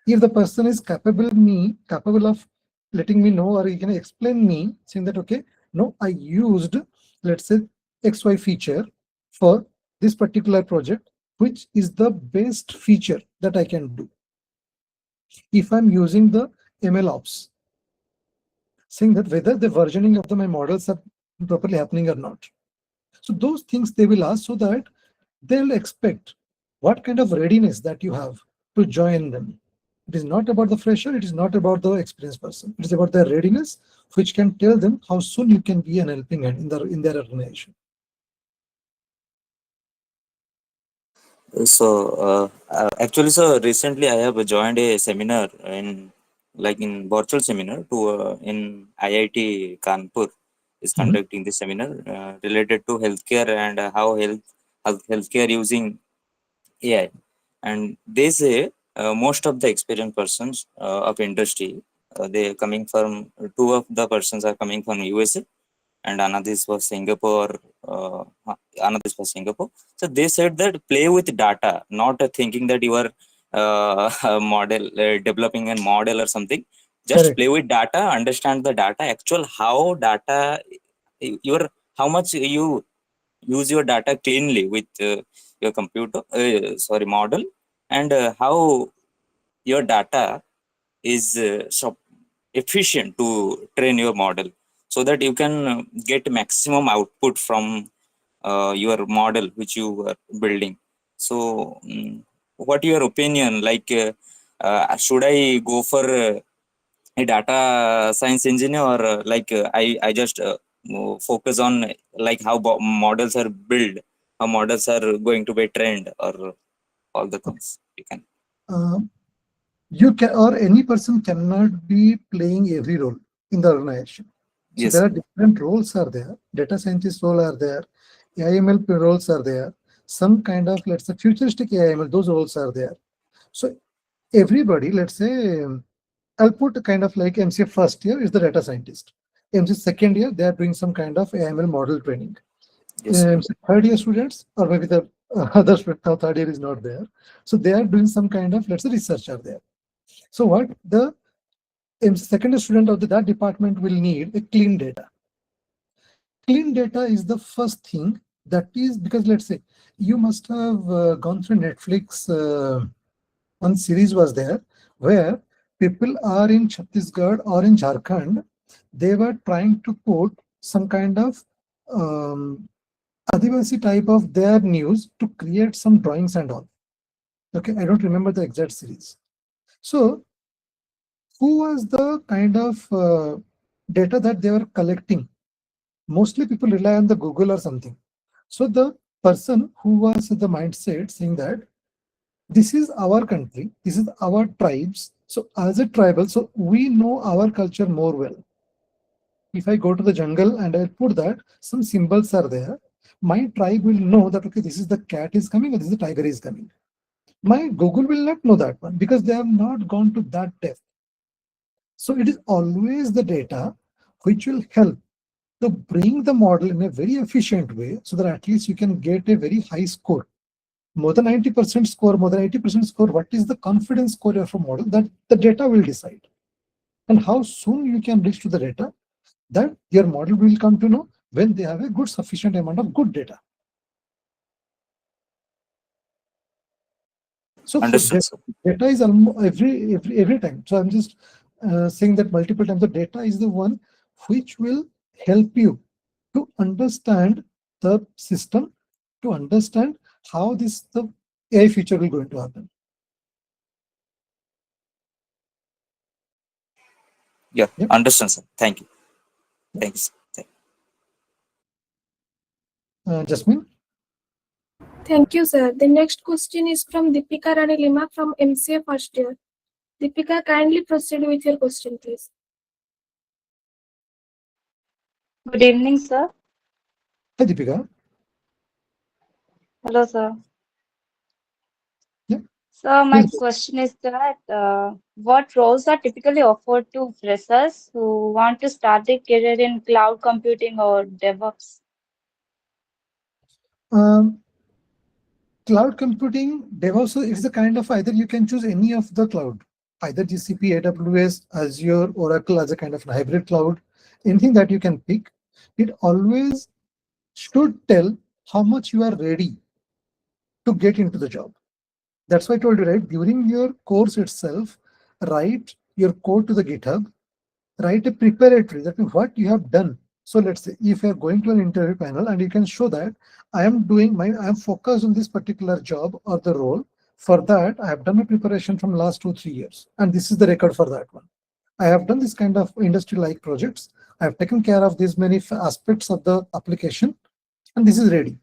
If the person is capable of letting me know, or he can explain me saying that, okay, no, I used, let's say, XY feature for this particular project, which is the best feature that I can do. If I'm using the ML ops, saying that whether the versioning of my models are properly happening or not. So those things they will ask, so that they'll expect what kind of readiness that you have to join them. It is not about the fresher, it is not about the experienced person. It is about their readiness, which can tell them how soon you can be an helping hand in their organization. So actually, so recently I have joined a seminar in virtual seminar to in IIT Kanpur is conducting this seminar related to healthcare and how healthcare using AI. And they say most of the experienced persons of industry, they coming from, two of the persons are coming from USA and another is for Singapore. Another is for Singapore. So they said that play with data, not thinking that you are model developing a model or something. Just Correct. play with data, understand the data, actual how data, your how much you use your data cleanly with your computer, model, and how your data is efficient to train your model, so that you can get maximum output from your model which you are building. So what your opinion, like should I go for a data science engineer, or I just focus on like how models are built, how models are going to be trained, or all the things you can. You can, or any person cannot be playing every role in the organization. So Yes. there are different roles are there. Data scientist role are there. AIML roles are there. Some kind of, let's say, futuristic AIML, those roles are there. So everybody, let's say, I'll put a kind of like MCA first year is the data scientist. MCA second year, they are doing some kind of AIML model training. Yes. Third year students, or maybe the other student, now third year is not there. So they are doing some kind of, let's say, research are there. So what the second year student of that department will need a clean data. Clean data is the first thing, that is because let's say you must have gone through Netflix. One series was there where people are in Chhattisgarh or in Jharkhand. They were trying to put some kind of Adivasi type of their news to create some drawings and all. Okay, I don't remember the exact series. So who was the kind of data that they were collecting? Mostly people rely on the Google or something. So the person who was the mindset saying that this is our country, this is our tribes. So as a tribal, so we know our culture more well. If I go to the jungle and I put that, some symbols are there, my tribe will know that, okay, this is the cat is coming or this is the tiger is coming. My Google will not know that one because they have not gone to that depth. So it is always the data which will help to bring the model in a very efficient way so that at least you can get a very high score. More than 90% score, more than 80% score, what is the confidence score of a model? That the data will decide. And how soon you can reach to the data, that your model will come to know when they have a good sufficient amount of good data. So Understood, sir. data is almost every time. So I'm just saying that multiple times. The data is the one which will help you to understand the system, to understand how the AI feature will going to happen. Yeah, Yep. understand, sir. Thank you. Thanks. Jasmine? Thank you, sir. The next question is from Deepika Rani Lima from MCA first year. Deepika, kindly proceed with your question, please. Good evening, sir. Hi, Deepika. Hello, sir. Yeah. So my Please. question is that what roles are typically offered to freshers who want to start their career in cloud computing or DevOps? Cloud computing, DevOps is the kind of either you can choose any of the cloud, either GCP, AWS, Azure, Oracle as a kind of hybrid cloud, anything that you can pick. It always should tell how much you are ready to get into the job. That's why I told you, right? During your course itself, write your code to the GitHub, write a preparatory, that means what you have done. So let's say if you're going to an interview panel and you can show that I am focused on this particular job or the role. For that, I have done a preparation from last 2-3 years. And this is the record for that one. I have done this kind of industry-like projects. I have taken care of these many aspects of the application, and this is ready.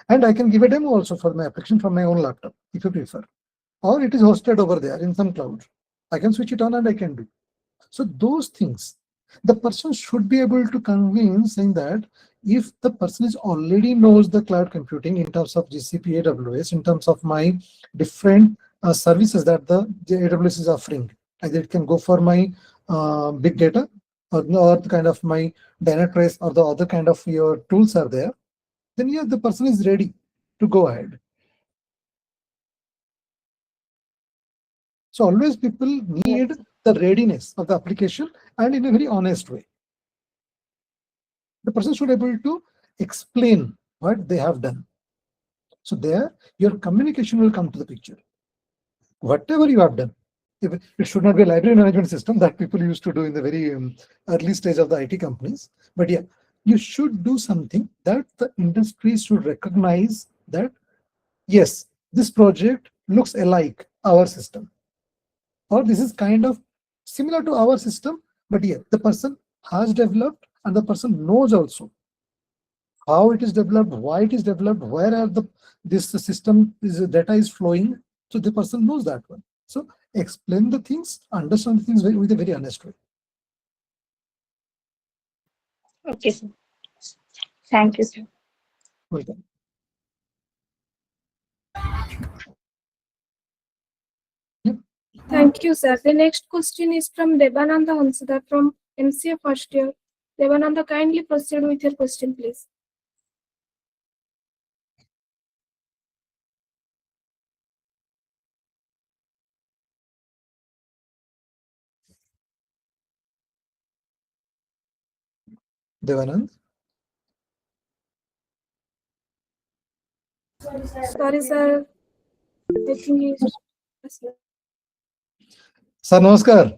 And I can give a demo also for my application from my own laptop, if you prefer. Or it is hosted over there in some cloud. I can switch it on and I can do. So those things, the person should be able to convince saying that if the person is already knows the cloud computing in terms of GCP, AWS, in terms of my different services that the AWS is offering, either it can go for my big data or the kind of my Dynatrace or the other kind of your tools are there, then yeah, the person is ready to go ahead. So always people need the readiness of the application and in a very honest way. The person should be able to explain what they have done. So there, your communication will come to the picture. Whatever you have done, it should not be a library management system that people used to do in the very early stage of the IT companies. But yeah, you should do something that the industry should recognize that, yes, this project looks alike our system. Or this is kind of similar to our system, but yeah, the person has developed and the person knows also how it is developed, why it is developed, where are this system data is flowing. So the person knows that one. So explain the things, understand the things with a very honest way. Okay, sir. Thank you, sir. Welcome. Thank you, sir. The next question is from Devananda Hansada from MCA first year. Devananda, kindly proceed with your question, please. Devanand. Sorry, sir. I think he's. Sir, namaskar.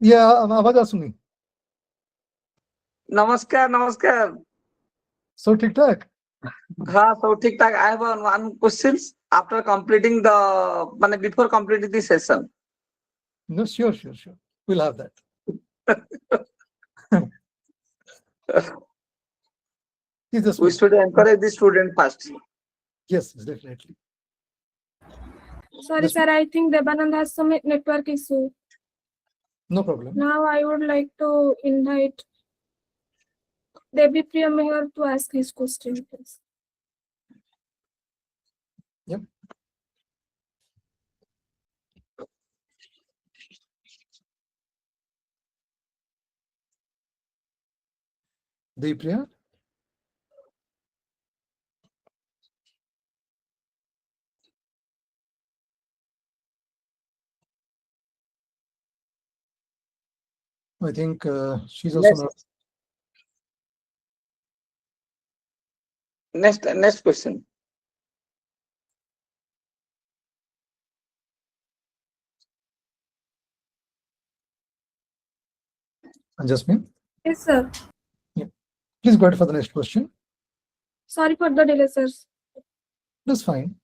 Yeah, आवाज आ सुनी. नमस्कार नमस्कार. So ठीक ठाक. हाँ, so ठीक ठाक. I have one question after completing the before completing the session. No, sure. We'll have that. We should encourage the student first. Yes, definitely. Sorry, sir. I think Devananda has some network issue. No problem. Now I would like to invite Devi Priya Meher to ask his question, please. Yep. Deepriya. I think she's also not. Next question. Jasmine. Yes, sir. Yeah. Please go ahead for the next question. Sorry for the delay, sir. That's fine.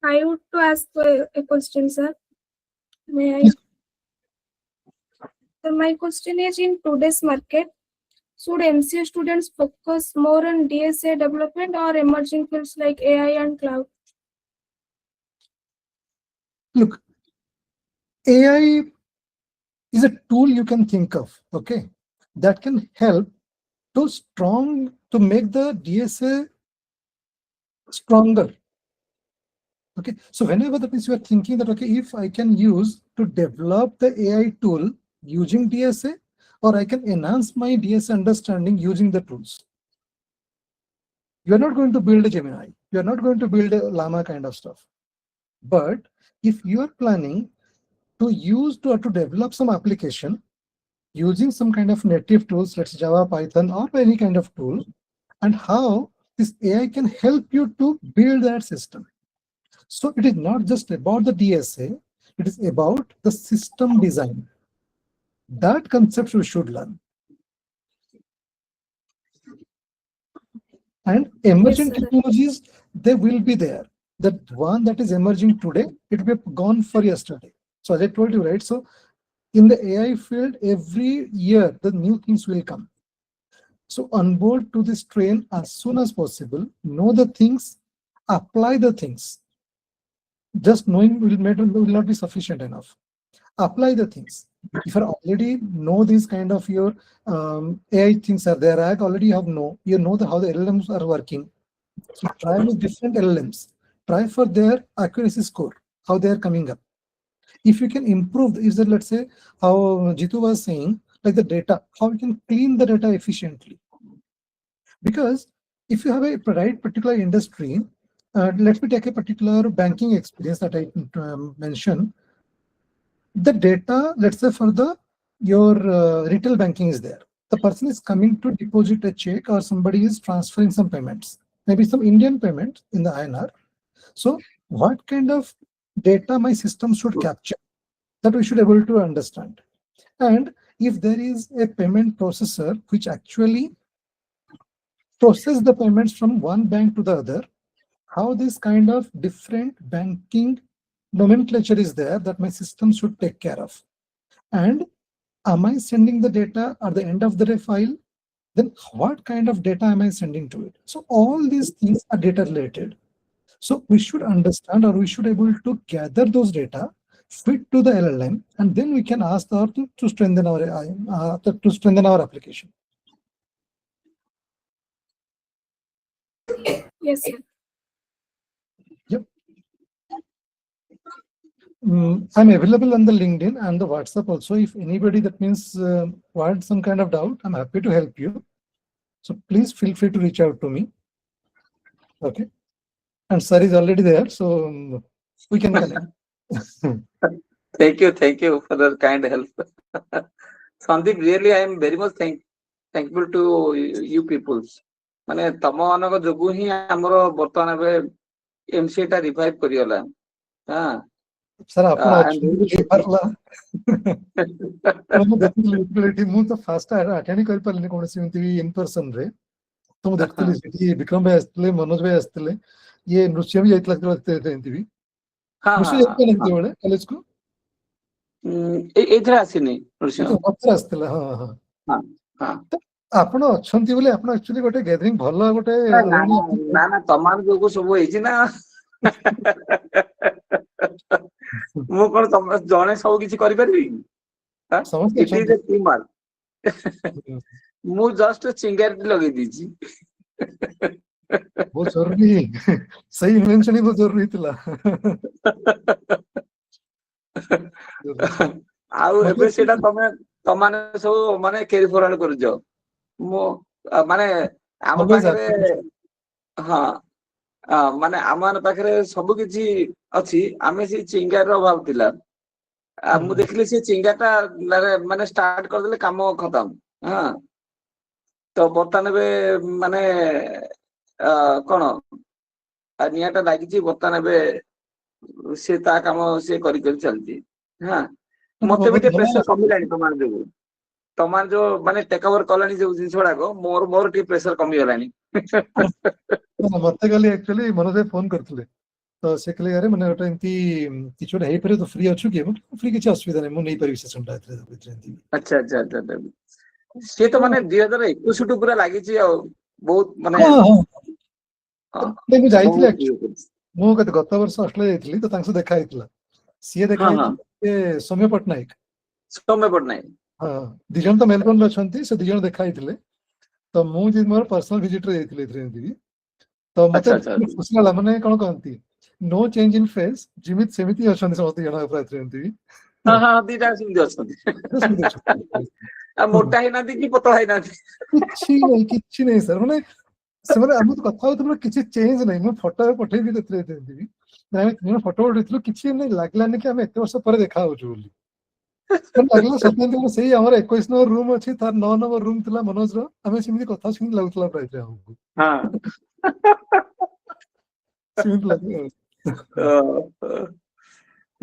I would to ask a question, sir. May I? Yes. So my question is, in today's market, should MCA students focus more on DSA development or emerging fields like AI and cloud? Look, AI is a tool you can think of, okay, that can help to make the DSA stronger. Okay, so whenever that means you are thinking that, okay, if I can use to develop the AI tool using DSA, or I can enhance my DSA understanding using the tools. You are not going to build a Gemini. You are not going to build a Llama kind of stuff. But if you are planning to develop some application using some kind of native tools, let's say Java, Python, or any kind of tool, and how this AI can help you to build that system. So it is not just about the DSA, it is about the system design. That concept you should learn. And emerging technologies, they will be there. The one that is emerging today, it will be gone for yesterday. So as I told you, right? So in the AI field, every year, the new things will come. So on board to this train as soon as possible, know the things, apply the things. Just knowing will not be sufficient enough. Apply the things. If you already know these kind of your AI things are there, I already have you know how the LLMs are working. So try with different LLMs. Try for their accuracy score, how they are coming up. If you can improve, let's say how Jitu was saying, like the data, how you can clean the data efficiently. Because if you have a particular industry, let me take a particular banking experience that I mentioned. The data, let's say for your retail banking is there. The person is coming to deposit a check, or somebody is transferring some payments, maybe some Indian payment in the INR. So what kind of data my system should capture, that we should be able to understand. And if there is a payment processor which actually process the payments from one bank to the other, how this kind of different banking nomenclature is there that my system should take care of. And am I sending the data at the end of the day file? Then what kind of data am I sending to it? So all these things are data related. So we should understand, or we should able to gather those data, fit to the LLM, and then we can ask the to strengthen our application. Yes, sir. Yep. I'm available on the LinkedIn and the WhatsApp also. If anybody, that means want some kind of doubt, I'm happy to help you. So please feel free to reach out to me. Okay. And sir is already there, so we can connect. Thank you for the kind help. Sandeep, really, I am very much thankful to you people. ମାନେ ତମ ମାନଙ୍କ ଯୋଗୁ ହିଁ ଆମର ବର୍ତ୍ତମାନ ଏବେ MCA ଟା ରିଭାଇଭ କରିଗଲା। ହଁ ସାର୍ ଆପଣ ହେଇପାରିଲା। ମୁଁ ଦେଖୁଥିଲି ଏଠି, ମୁଁ ତ ଫାଷ୍ଟ ଆଟେଣ୍ଡ କରିପାରିଲିନି କୌଣସି ଏମିତି ଇନ ପର୍ସନ ରେ। ତ ମୁଁ ଦେଖୁଥିଲି ସେଠି ବିକ୍ରମ ଭାଇ ଆସିଥିଲେ, ମନୋଜ ଭାଇ ଆସିଥିଲେ, ଇଏ ନୃସିଂହ ବି ଯାଇଥିଲା ଏମିତି ବି। ନୃସିଂହ ଯାଇଥିଲା ସେତେବେଳେ କଲେଜକୁ? ଏଇଥିରେ ଆସିନି ନୃସିଂହ, ଆସିଥିଲା। ହଁ ହଁ। ଆପଣ ଅଛନ୍ତି ବୋଲି ଆପଣ ଆକ୍ଚୁଆଲି ଗୋଟେ ଗ୍ୟାଦରିଂ ଭଲ ଗୋଟେ ନା ତମାର ଯୋଗୁ ସବୁ ହେଇଛି ନା। ମୁଁ କଣ ଜଣେ ସବୁ କିଛି କରିପାରିବି? ମୁଁ ଜଷ୍ଟ ଚିଙ୍ଗାରି ଲଗେଇ ଦେଇଛି। ବହୁତ ଜରୁରୀ, ସେଇ ଇନଭେନସନ ହିଁ ବହୁତ ଜରୁରୀ ଥିଲା। ଆଉ ଏବେ ସେଇଟା ତମାନେ ସବୁ ମାନେ କ୍ୟାରି ଫରୱାର୍ଡ କରୁଛ। ମୁଁ ମାନେ ଆମ ପାଖରେ, ହଁ ମାନେ ଆମ ପାଖରେ ସବୁ କିଛି ଅଛି, ଆମେ ସେଇ ଚିଙ୍ଗାରିର ଅଭାବ ଥିଲା। ମୁଁ ଦେଖିଲି ସେ ଚିଙ୍ଗାଟା ମାନେ ଷ୍ଟାର୍ଟ କରିଦେଲେ କାମ ଖତମ। ହଁ ତ ବର୍ତ୍ତମାନ ଏବେ ମାନେ କଣ ନିଆଁଟା ଲାଗିଛି, ବର୍ତ୍ତମାନ ଏବେ ସେ ତା କାମ ସେ କରି ଚାଲିଛି। ହଁ ମତେ ବି ଟିକେ ପ୍ରେସର କମିଲାଣି ତମାନ ଯୋଗୁ। ତମାନ ଯୋଉ ମାନେ ଟେକ୍ ଓଭର କଲାଣି ଯୋଉ ଜିନିଷ ଗୁଡାକ, ମୋର ଟିକେ ପ୍ରେସର କମିଗଲାଣି। ମତେ କାଲି ଆକ୍ଚୁଆଲି ମନୋଜ ଭାଇ ଫୋନ କରିଥିଲେ, ତ ସେ କହିଲେ ଆରେ ମାନେ ଗୋଟେ ଏମିତି କିଛି ଗୋଟେ ହେଇପାରିବ, ତ ଫ୍ରି ଅଛୁ କି? ଫ୍ରି, କିଛି ଅସୁବିଧା ନାହିଁ, ମୁଁ ନେଇପାରିବି ସେସନଟା। ଆଚ୍ଛା। ସିଏ ତ ମାନେ 2021 ଠୁ ପୁରା ଲାଗିଛି ଆଉ ବହୁତ ମାନେ। ମୁଁ ଯାଇଥିଲି, ମୁଁ ଗତ ବର୍ଷ ଅଷ୍ଟ୍ରେଲିଆ ଯାଇଥିଲି, ତ ତାଙ୍କ ସହ ଦେଖା ହେଇଥିଲା। ସିଏ ଦେଖା ହେଇଥିଲେ ସୌମ୍ୟ ପଟ୍ଟନାୟକ। ହଁ, ଦି ଜଣ ତ ମେଲବର୍ଣ୍ଣରେ ଅଛନ୍ତି, ସେ ଦି ଜଣ ଦେଖା ହେଇଥିଲେ। ତ ମୁଁ ମୋର ପର୍ସନାଲ ଭିଜିଟରେ ଯାଇଥିଲି ଏଥିରେ ଏମିତି। ତ ମତେ ଖୁସି ଲାଗିଲା, ମାନେ କଣ କହନ୍ତି, ନୋ ଚେଞ୍ଜ ଇନ ଫେସ୍, ଯେମିତି ସେମିତି ଅଛନ୍ତି ସମସ୍ତେ ଜଣ ଏମିତି। ଦିଟା ସେମିତି ଅଛନ୍ତି, ମୋଟା ହେଇନାହାନ୍ତି କି ପତଳା ହେଇନାହାନ୍ତି। କିଛି ନାହିଁ ସାର୍, ମାନେ ସେମାନେ ଆମ କଥା ହଉଥିଲୁ, କିଛି ଚେଞ୍ଜ ନାହିଁ। ମୁଁ ଫଟୋ ପଠେଇବି ଏମିତି। ଆମେ ଫଟୋ ଉଠେଇଥିଲୁ, କିଛି ଲାଗିଲାନି କି ଆମେ ଏତେ ବର୍ଷ ପରେ ଦେଖା ହଉଛୁ ବୋଲି। ଲାଗିଲା ସତ୍ୟ ସେଇ ଆମର 21 ନମ୍ବର ରୁମ ଅଛି, ତାର 9 ନମ୍ବର ରୁମ ଥିଲା ମନୋଜର। ଆମେ ସେମିତି କଥା ସେମିତି ଲାଗୁଥିଲା ପ୍ରାୟ ଆମକୁ।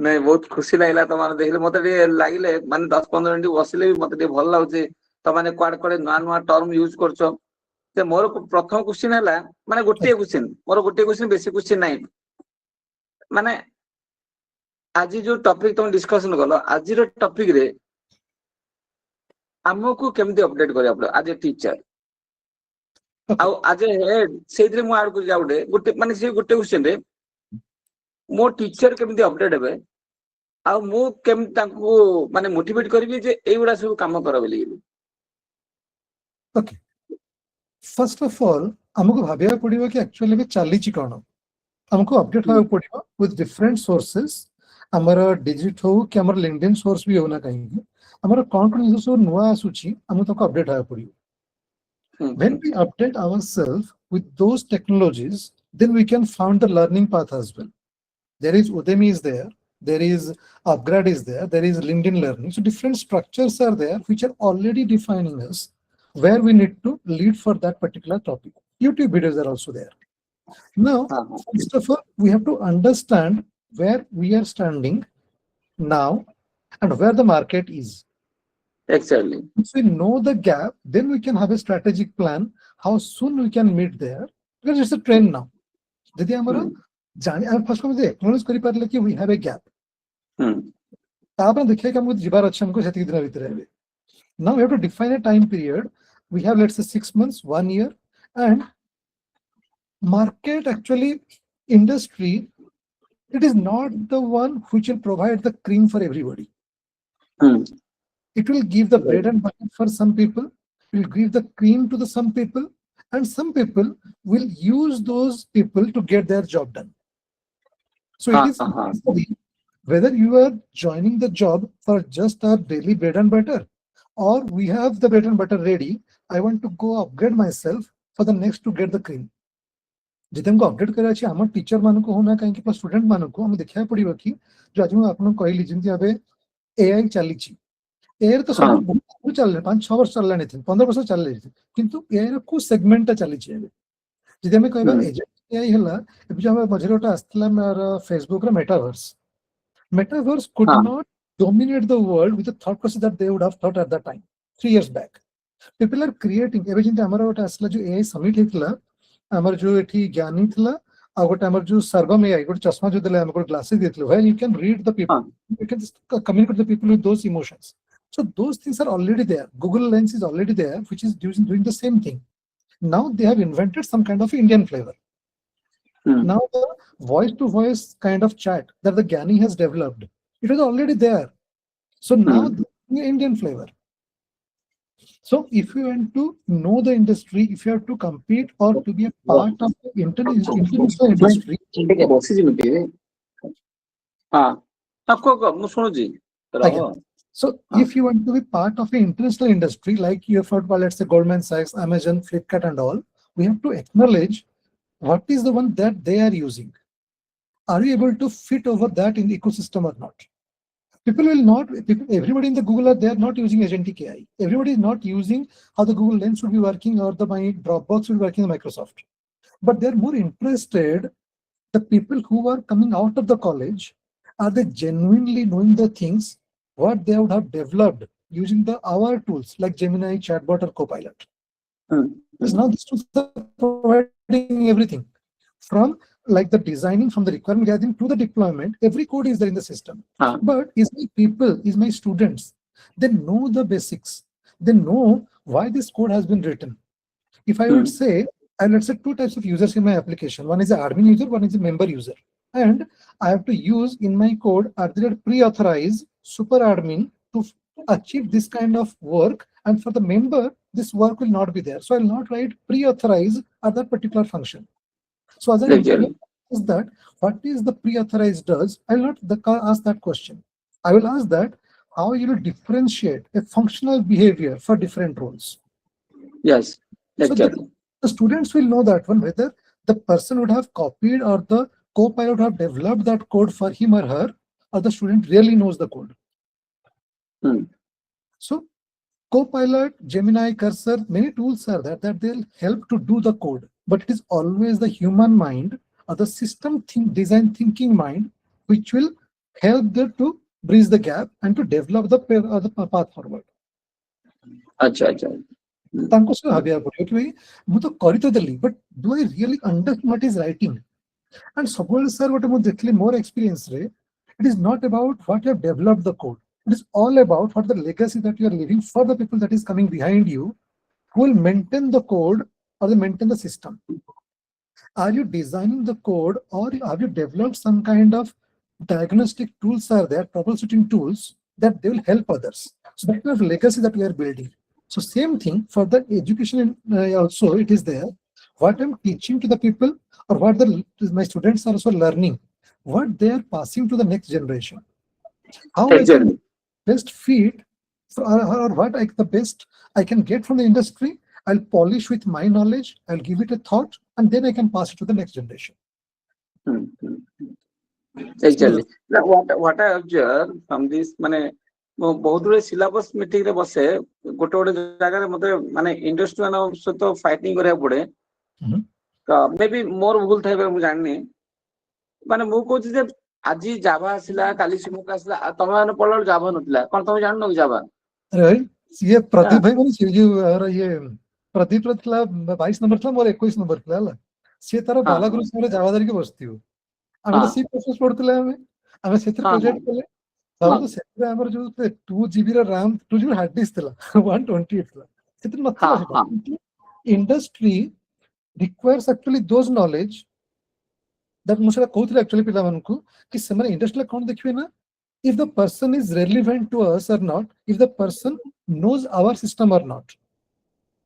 ନାଇଁ ବହୁତ ଖୁସି ଲାଗିଲା ତମାନେ ଦେଖିଲେ। ମତେ ଟିକେ ଲାଗିଲେ ମାନେ 10-15 ମିନିଟ ବସିଲେ ବି ମତେ ଟିକେ ଭଲ ଲାଗୁଛି। ତମାନେ କୁଆଡେ ନୂଆ ଟର୍ମ ୟୁଜ କରୁଛ। ମୋର ପ୍ରଥମ କ୍ୱେଶ୍ଚିନ୍ ହେଲା, ମାନେ ଗୋଟିଏ କ୍ୱେଶ୍ଚିନ୍, ମୋର ଗୋଟିଏ କ୍ୱେଶ୍ଚିନ୍, ବେଶୀ କ୍ୱେଶ୍ଚିନ୍ ନାହିଁ। ମାନେ ଆଜି ଯୋଉ ଟପିକ ତମେ ଡିସ୍କସନ କଲ, ଆଜିର ଟପିକ ରେ ଆମକୁ କେମିତି ଅପଡେଟ କରିବାକୁ ପଡିବ ଆଜ ଏ ଟିଚର, ଆଉ ଆଜ ଏ ହେଡ। ସେଇଥିରେ ମୁଁ ଆଡ କରୁଛି ଆଉ ଗୋଟେ ମାନେ ସେ ଗୋଟେ କ୍ୱେଶ୍ଚିନ୍ ରେ ମୋ ଟିଚର କେମିତି ଅପଡେଟ ହେବେ, ଆଉ ମୁଁ କେମିତି ତାଙ୍କୁ ମାନେ ମୋଟିଭେଟ କରିବି ଯେ ଏଇଗୁଡା ସବୁ କାମ କର ବୋଲି। ଓକେ, ଫାର୍ଷ୍ଟ ଅଫ ଅଲ୍ ଆମକୁ ଭାବିବାକୁ ପଡିବ କି ଆକ୍ଚୁଆଲି ଏବେ ଚାଲିଛି କଣ। ଆମକୁ ଅପଡେଟ ହେବାକୁ ପଡିବ ୱିଥ ଡିଫରେଣ୍ଟ ସୋର୍ସେସ୍। ଆମର ଡିଜିଟ୍ ହଉ କି ଆମର ଲିଙ୍କଡଇନ୍ ସୋର୍ସ ବି ହଉ ନା କାହିଁକି, ଆମର କଣ ଜିନିଷ ସବୁ ନୂଆ ଆସୁଛି, ଆମକୁ ତାକୁ ଅପଡେଟ ହେବାକୁ ପଡିବ। When we update ourselves with those technologies, then we can find the learning path as well. There is Udemy is there is Upgrade is there is LinkedIn Learning. So different structures are there which are already defining us where we need to lead for that particular topic. YouTube videos are also there. Now, first of all, we have to understand where we are standing now and where the market is. Exactly. If we know the gap, then we can have a strategic plan how soon we can meet there, because it's a trend now. Jadi amaro jani am first come acknowledge kari parle ki we have a gap. तापर देखिए कि हमको जिबार अच्छा हमको सेति दिन भीतर है. Now we have to define a time period. We have, let's say, 6 months, 1 year, and market actually industry. It is not the one which will provide the cream for everybody. It will give the bread and butter for some people. It will give the cream to the some people, and some people will use those people to get their job done. So it is whether you are joining the job for just our daily bread and butter, or we have the bread and butter ready. I want to go upgrade myself for the next to get the cream. जिते हमको update करा अछि हमर teacher मान को होना कहीं कि स्टूडेंट मान को हम देखिया पड़िबो कि जो आज हम आपन कहली जिंती अबे एआई चली छी एआई तो सब बहुत चल 5-6 वर्ष चल लेने थे 15 वर्ष चल ले किंतु एआई रो को सेगमेंट चली छी जिते हम कहबा एजेंट एआई हला एबि जो हम मझरोटा आस्तला मेर फेसबुक रो metaverse could not dominate the world with the thought process that they would have thought at that time 3 years back. People are creating एबे जिंते हमर गोटा आस्तला जो एआई समिट हेतला हमर जो एठी ज्ञानी थला आ गोटा हमर जो सर्वम एआई गोटा चश्मा जो देले हमको glasses देतले where you can read the people, you can just communicate with the people with those emotions. So those things are already there. Google Lens is already there, which is doing the same thing. Now they have invented some kind of Indian flavor. Now the voice to voice kind of chat that the Gyani has developed, it was already there. So now the Indian flavor. So if you want to know the industry, if you have to compete or to be a part of the international industry. So if you want to be part of an international industry, like you have heard about, let's say, Goldman Sachs, Amazon, Flipkart and all, we have to acknowledge what is the one that they are using. Are you able to fit over that in the ecosystem or not? People will not, everybody in the Google, they are not using agentic AI. Everybody is not using how the Google Lens should be working or the my Dropbox should be working in Microsoft. But they're more interested, the people who are coming out of the college, are they genuinely knowing the things, what they would have developed using our tools like Gemini, Chatbot or Copilot. Because now these tools are providing everything. From like the designing, from the requirement gathering to the deployment, every code is there in the system. But is my people, is my students, they know the basics. They know why this code has been written. If I would say, let's say 2 types of users in my application. One is an admin user, one is a member user. And I have to use in my code, are there pre-authorized super admin to achieve this kind of work. And for the member, this work will not be there. So I'll not write pre-authorized at that particular function. So as I is that what is the pre-authorized does, I'll not ask that question. I will ask that how you will differentiate a functional behavior for different roles. Yes, exactly. So the students will know that one, whether the person would have copied or the co-pilot would have developed that code for him or her, or the student really knows the code. So Copilot, Gemini, Cursor, many tools are there that they'll help to do the code, but it is always the human mind or the system design thinking mind which will help them to bridge the gap and to develop the path forward. तांको से भाबिया पड़ियो कि भाई मु तो करि तो देली, but do I really understand what is writing? And सबोल sir what मु देखली more experience रे, it is not about what you have developed the code. It is all about what the legacy that you are leaving for the people that is coming behind you, who will maintain the code or they maintain the system. Are you designing the code or have you developed some kind of diagnostic tools are there, troubleshooting tools that they will help others? So that kind of legacy that we are building. So same thing for the education also it is there. What I'm teaching to the people or what my students are also learning, what they are passing to the next generation. How I can best feed or what the best I can get from the industry, I'll polish with my knowledge, I'll give it a thought, and then I can pass it to the next generation. Exactly. What I observe from this, बहुत गुड़े syllabus meeting रे बसे गोटे गोटे जगह रे मते माने इंडस्ट्री मान सहित फाइटिंग करिया पड़े मे बी मोर भूल थाई मु जाननी माने मु कहूची जे आज जावा आसिला काली सिमुक आसिला तमे माने पढल जावा नथिला कोन तमे जाननो कि जावा अरे ये प्रदीप भाई माने से जो और ये प्रदीप ला 22 नंबर था मोर 21 नंबर था ला से तार बालागुरु सामने जावा धरिके बसथियो आमे तो सी प्रोसेस पढुतले आमे सेथरे प्रोजेक्ट कले ताऊ तो सेथरे हमर जो 2 जीबी रा रैम 2 जीबी हार्ड डिस्क थिला 128 थिला सेथरे नथिला सेटा industry requires actually those knowledge that मुझे कहूଥିଲି actually पिला मानकु कि ସେମାନେ इंडस्ट्री कोन देखिबे ना if the person is relevant to us or not, if the person knows our system or not.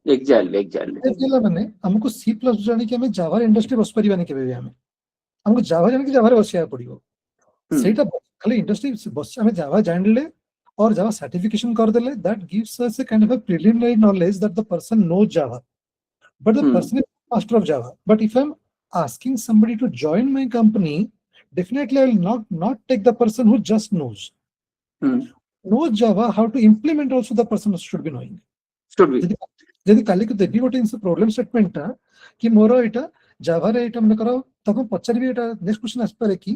Exactly. पिला माने हमको C+ जानि कि हमें जावा इंडस्ट्री बस परिबानी केबे भी हमें हमको जावा जानि कि जावा रे बसिया पड़िबो सेटा खाली इंडस्ट्री बस हमें जावा जानले और जावा सर्टिफिकेशन कर देले that gives us a kind of a preliminary knowledge that the person knows Java but the person is master of Java. But if I'm asking somebody to join my company, definitely I will not take the person who just knows. Knows Java, how to implement also the person should be knowing. Should be. यदि काली को देबी गोटे इनसे problem statement ता कि मोर एटा जावा रे एटा मन करो तको पचरबी एटा नेक्स्ट क्वेश्चन आस पारे कि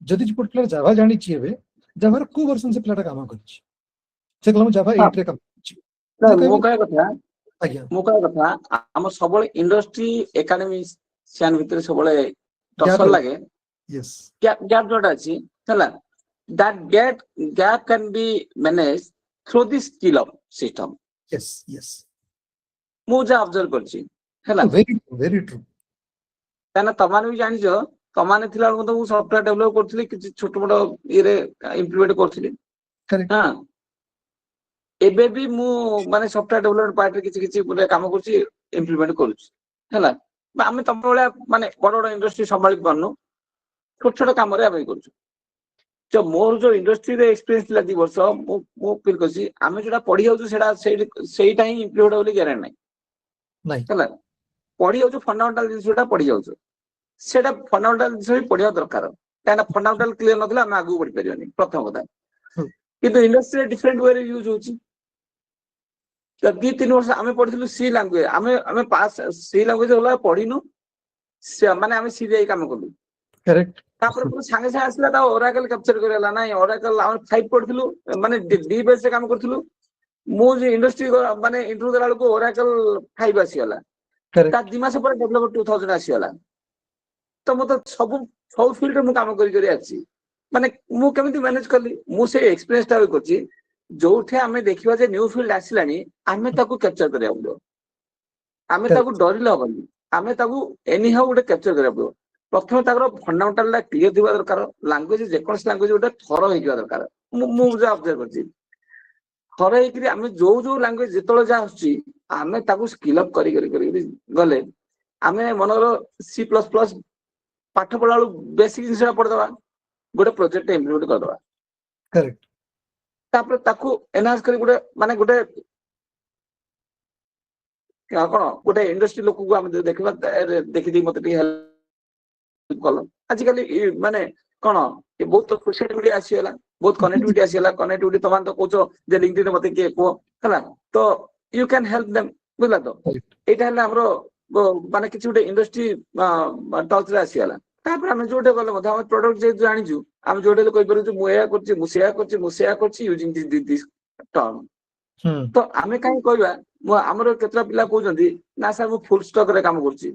जदि पर्टिकुलर जावा जानि छी एबे जावा रे को वर्जन से प्लेटा काम करछि से कलम जावा 8 रे काम करछि मो कहे कथा मो कहे कथा हम सबले इंडस्ट्री एकेडमी सियान भितर सबले टसल लागे यस गैप जोटा अछि हला that gap can be managed through the skill of system. Yes. मु जा ऑब्जर्व करछि हला very true ताना तमाने भी जानि जो तमाने थिला को तो सॉफ्टवेयर डेवलप करथिली कि छोट मोट ये रे इंप्लीमेंट करथिली करेक्ट हां एबे भी मु माने सॉफ्टवेयर डेवलपमेंट पार्ट रे किछि पुरे काम करछि इंप्लीमेंट करूछि हला आमे तम बळे माने बड़ इंडस्ट्री संभाळि पारनु छोट काम रे आमे करछु जो मोर जो इंडस्ट्री रे एक्सपीरियंस ला 2 वर्ष मो फील करछि आमे जोडा पढी जाउछु सेटा ही इंप्लीमेंट होली ग्यारंटी नहीं हला पढी जाउछु फंडामेंटल जिनिसटा पढी जाउछु सेटा फंडामेंटल जिनिस भी पढिया दरकार काना फंडामेंटल क्लियर नथले आमे आगु बढ़ि परियोनी प्रथम कथा किंतु इंडस्ट्री डिफरेंट वे रे यूज होछि तो 2-3 वर्ष आमे पढिलु सी लैंग्वेज आमे पास सी लैंग्वेज होला पढिनु माने आमे सी दे काम करलु करेक्ट तापर पुरो संगे से आसला ता ओरेकल कैप्चर करेला नाही ओरेकल आमे 5 पढिलु माने डी बेस से काम करथिलु मु जे इंडस्ट्री माने इंटरव्यू देला को ओरेकल 5 आसीला ता 2 मास पर डेवलपर 2000 आसीला तो मत सब फील्ड मु काम करी आछि माने मु केमिति मैनेज करली मु से एक्सपीरियंस ता करछि जोठे आमे देखिबा जे न्यू फील्ड आसिलानी आमे ताको कैप्चर करिया पड़ो आमे ताको डरिला हबनी आमे ताको एनी हाउ उडे कैप्चर करिया पड़ो प्रथम ताकर फंडामेंटल ला क्लियर दिबा दरकार लैंग्वेज जे कोनस लैंग्वेज उडे थरो हे दिबा दरकार मु जे ऑब्जर्व करछि थरो हे कि आमे जो लैंग्वेज जेतलो जा आछि आमे ताको स्किल अप करी गले आमे मनरो C++ पाठ पढालु बेसिक जिनिस पढ दवा गोटे प्रोजेक्ट इंप्लीमेंट कर दवा करेक्ट तापर ताकू एनहांस करी गोटे माने गोटे क्या कोन गोटे इंडस्ट्री लोक को हम देखबा देखि दी मते हेल्प कल आजिकली माने कोन ये बहुत सोशल मीडिया आसीला बहुत कनेक्टिविटी आसीला कनेक्टिविटी तमान तो कोचो जे लिंक्डइन मते के को हला तो यू कैन हेल्प देम बुझला तो एटा हला हमरो माने किछि गोटे इंडस्ट्री टच रे आसीला तापर हम जोटे गले मते हम प्रोडक्ट जे जानि छु हम जोटे कहि परु छु मुया करछि यूजिंग दिस टर्म तो आमे काई कहबा हमरो केतरा पिला कहउजंदी ना सर मु फुल स्टॉक रे काम करछि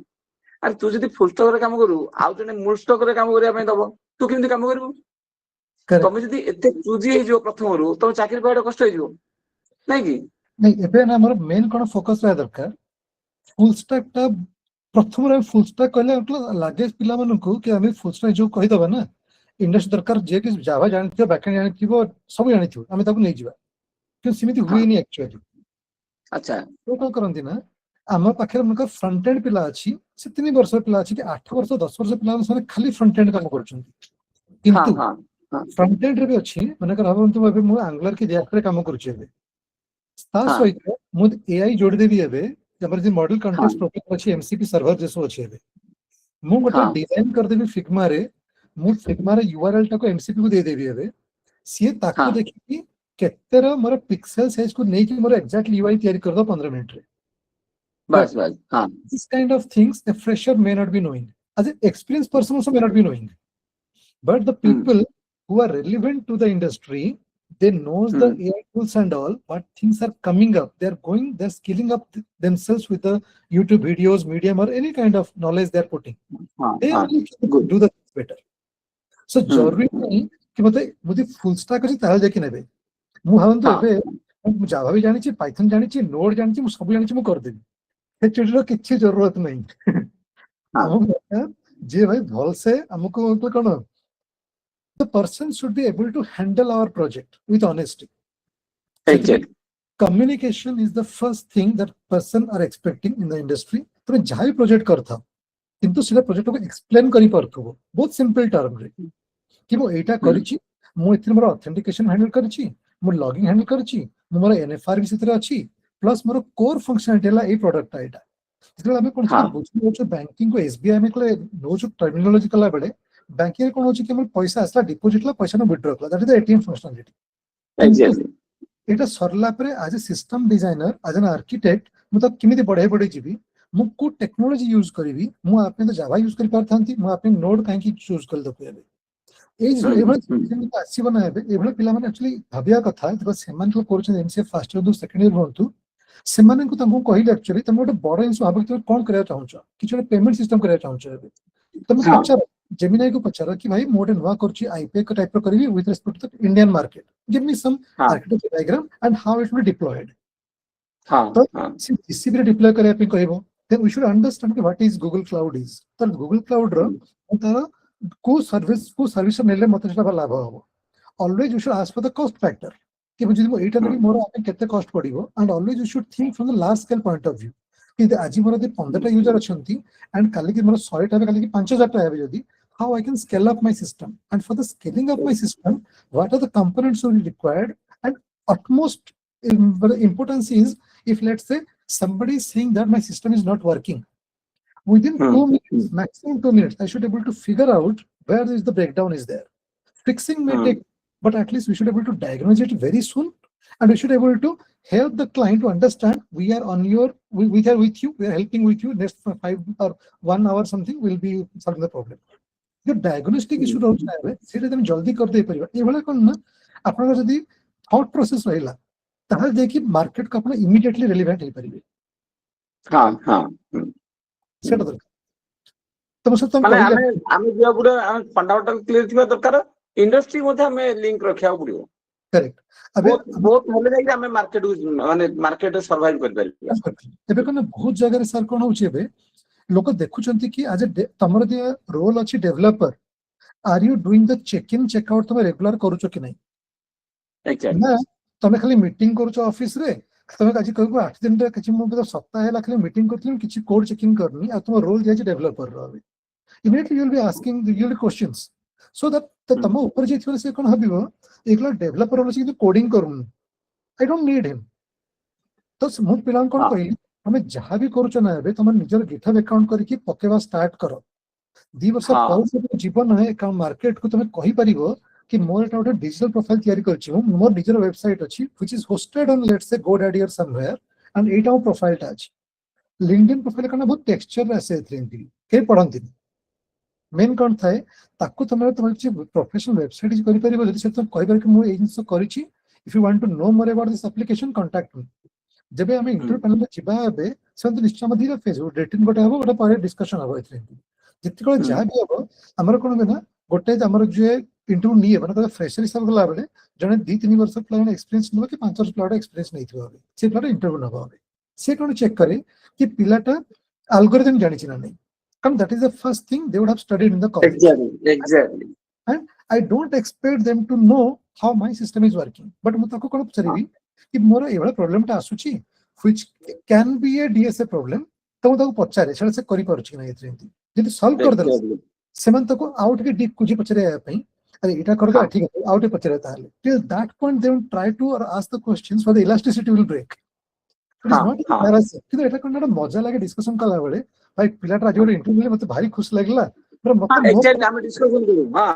अरे तू जदी फुल स्टॉक रे काम करू आउ जने मूल स्टॉक रे काम करिया पे दबो तू केमति काम करबो तमे जदी एते चूजी हे जो प्रथम रु तो चाकरी पाइडा कष्ट हे जो नै कि नहीं एबे ना हमर मेन कोन फोकस रहा दरकार फुल स्टैक ता प्रथम रे फुल स्टैक कहले लागे पिला मन को कि हमें फुल स्टैक जो कहि दबा ना इंडस्ट्री दरकार जे कि जावा जानथियो बैकएंड जानथियो सब जानथियो हमें ताको नै जिबा कि सिमिति हुई नि एक्चुअली अच्छा तो कोन करंती ना हम पाखे मन फ्रंट एंड पिला अछि से 3 वर्ष पिला अछि कि 8 वर्ष 10 वर्ष पिला माने खाली फ्रंट एंड काम करछंती किंतु फ्रंट एंड रे भी अछि माने कर हम अबे मु एंगुलर के रिएक्ट रे काम करछि एबे ता सहित मु एआई जोड़ देबी एबे हमर जे मॉडल कंटेक्स्ट प्रोग्राम अछि एमसीपी सर्वर जेसो अछि एबे मु गोटे डिजाइन कर देबी फिग्मा रे मु फिग्मा रे यूआरएल टा को एमसीपी को दे देबी एबे सी ताको देखि केतेर मोर पिक्सेल साइज को नै कि मोर एग्जैक्टली यूआई तैयारी कर दो 15 मिनट रे बस हां this kind of things a fresher may not be knowing as an experienced person also may not be knowing but the people who are relevant to the industry They knows the AI tools and all, but things are coming up. They're scaling up themselves with the YouTube videos, Medium, or any kind of knowledge they're putting. They only can do the things better. So जरूरी नहीं कि मुझे full stack अछि ताल जाके नेबे मु भावନ୍ତୁ ଏବେ ମୁଁ ଜାଭା ବି ଜାଣିଛି ପାଇଥନ ଜାଣିଛି ନୋଡ ଜାଣିଛି ମୁଁ ସବୁ ଜାଣିଛି ମୁଁ କରିଦେବି ସେ ଚୁଟିର କିଛି ଜରୁରତ ନାହିଁ ଆମକୁ ଦରକାର ଯେ ଭାଇ ଭଲସେ ଆମକୁ କଣ the person should be able to handle our project with honesty. Exactly. Communication is the first thing that person are expecting in the industry. तो जहाँ project करता किंतु सीधा project को explain करी पारथुबो बहुत simple term रे कि वो एटा करिछि मु एथि मोर authentication handle करिछि मु logging handle करिछि मु मोर NFR भी सितरे अछि प्लस मोर core functionality हला ए प्रोडक्ट एटा जेतले हमें कोन से बुझियो छ बैंकिंग को SBI में कोले नो जो टर्मिनोलॉजी कला बेले बैंकिंग रे कोन होछि कि हमर पैसा असला डिपॉजिट ला पैसा न विथड्रॉ कला that is the ATM functionality Exactly. एटा सरला परे as a system designer as an architect मु तो किमिति बढ़े जीवी मु को टेक्नोलॉजी यूज करबी मु आपने तो जावा यूज करि पारथांती मु आपने नोड काहे की चूज कर दो एबे ए जो एभळ आसी बना एबे एभळ पिला माने एक्चुअली भाबिया कथा जब सेमान को कोरछ एमसीए फर्स्ट इयर दो सेकंड इयर होंतु सेमान को तंगु कहिल एक्चुअली तुम गोटे बड़ इनसो भाबक तुम कोन करया चाहउछ किछ पेमेंट सिस्टम करया चाहउछ एबे तुम पचार जेमिनाई को पचार कि भाई मोटे नुवा करछि आईपीए का टाइप करबी with respect to the Indian market give me some architecture diagram and how it will deployed तो जीसीबी रे डिप्लॉय करया पे कहबो then we should understand what is Google Cloud is तो Google Cloud रो तार को सर्विस नेले मते सेटा लाभ हो always you should ask for the cost factor कि जदि मो एटा नेबी मोर आपे केते cost पड़िबो and always you should think from the large scale point of view कि आजि मोर 15 टा यूजर अछंती and काली कि मोर 100 टा काली कि 5000 टा हेबे जदि how I can scale up my system and for the scaling up my system what are the components will be required and utmost importance is if let's say somebody is saying that my system is not working within 2 minutes maximum 2 minutes I should be able to figure out where is the breakdown is there fixing may take but at least we should be able to diagnose it very soon and we should be able to help the client to understand we are on your we are with you we are helping with you next 5 or 1 hour something will be solving the problem जो diagnostic issue रहउछ ना बे सेटा हम जल्दी कर दे परिबा ए भला कोन ना आपन जदी थॉट प्रोसेस रहिला ताहल देखि मार्केट को अपन इमीडिएटली रिलेवेंट हे परिबे हां हां सेटा दरकार तम सब माने आमे जो पुरा फंडामेंटल क्लियर थिबा दरकार इंडस्ट्री मध्ये हमें लिंक रखिया पड़ियो करेक्ट अबे बहुत होले जाई हमें मार्केट माने मार्केट सर्वाइव कर परिबा एबे कोन बहुत जगह रे सर कोन होछि एबे लोक देखुचंती कि आज तमर दे रोल अछि developer are you doing the check in check out तुम रेगुलर करूचो कि नहीं एक्चुअली ना तुम खाली मीटिंग करूचो ऑफिस रे तुम आज कहबो 8 दिन रे किछि मो सप्ताह हैला खाली मीटिंग करथिन किछि कोड चेकिंग करनी आ तुम रोल जे डेवलपर रहबे immediately you will be asking the your questions so that तुम ऊपर जे थिबे से कोन हबिबो एकला डेवलपर होलो कि कोडिंग करूनी आई डोंट नीड हिम तो मु पिलान कोन कहली हमें जहाँ भी करूच ना एबे तुम निजर गिटहब अकाउंट करके पकेवा स्टार्ट करो 2 वर्ष पर से जीवन है अकाउंट मार्केट को तुम कहि परिबो कि मोर एटा उठा डिजिटल प्रोफाइल तैयारी करछि मोर निजर वेबसाइट अछि which is hosted on let's say GoDaddy or somewhere and Etah profile टा अछि लिंक्डइन प्रोफाइल कना बहुत टेक्सचर आसे थ्रेंटी के पढंती मेन कोन थाए ताकू तुम प्रोफेशनल वेबसाइट करि परिबो जदि से तुम कहि पर कि मु ए जिंस करिछि if you want to know more about this application contact me जब हमें इंटरव्यू पैनल में चिबा हेबे से निश्चय मधीर फेसबुक रेटिंग गोटे हबो गोटे पर डिस्कशन हबो एथरे जति को जा भी हबो हमर कोन बेना गोटे हमर जे इंटरव्यू नी है मतलब फ्रेशर हिसाब गला बेले जने 2-3 वर्ष प्लान एक्सपीरियंस न कि 5 वर्ष प्लान एक्सपीरियंस नै थिबो से प्लान इंटरव्यू न हबो से कोन चेक करे कि पिलाटा एल्गोरिथम जानि छि ना नै come that is the first thing they would have studied in the college exactly and I don't expect them to know how my system is working but मु ताको कोन पचरीबी कि मोर एवला प्रॉब्लम ता आसुची which can be a DSA problem तो ताको पचारे छले से करि परछि ना एथरे जदि सॉल्व कर देल सेमन ताको आउट के डीप कुजी पचरे आ पई अरे एटा कर दो ठीक है आउट पचरे ताले till that point they will try to और ask the questions for the elasticity will break it is not embarrassing कि एटा कोन मजा लागे डिस्कशन कला बेले भाई पिलाटा आज गोटे इंटरव्यू ले मते भारी खुश लागला पर मते एक्जेक्टली हम डिस्कशन करू हां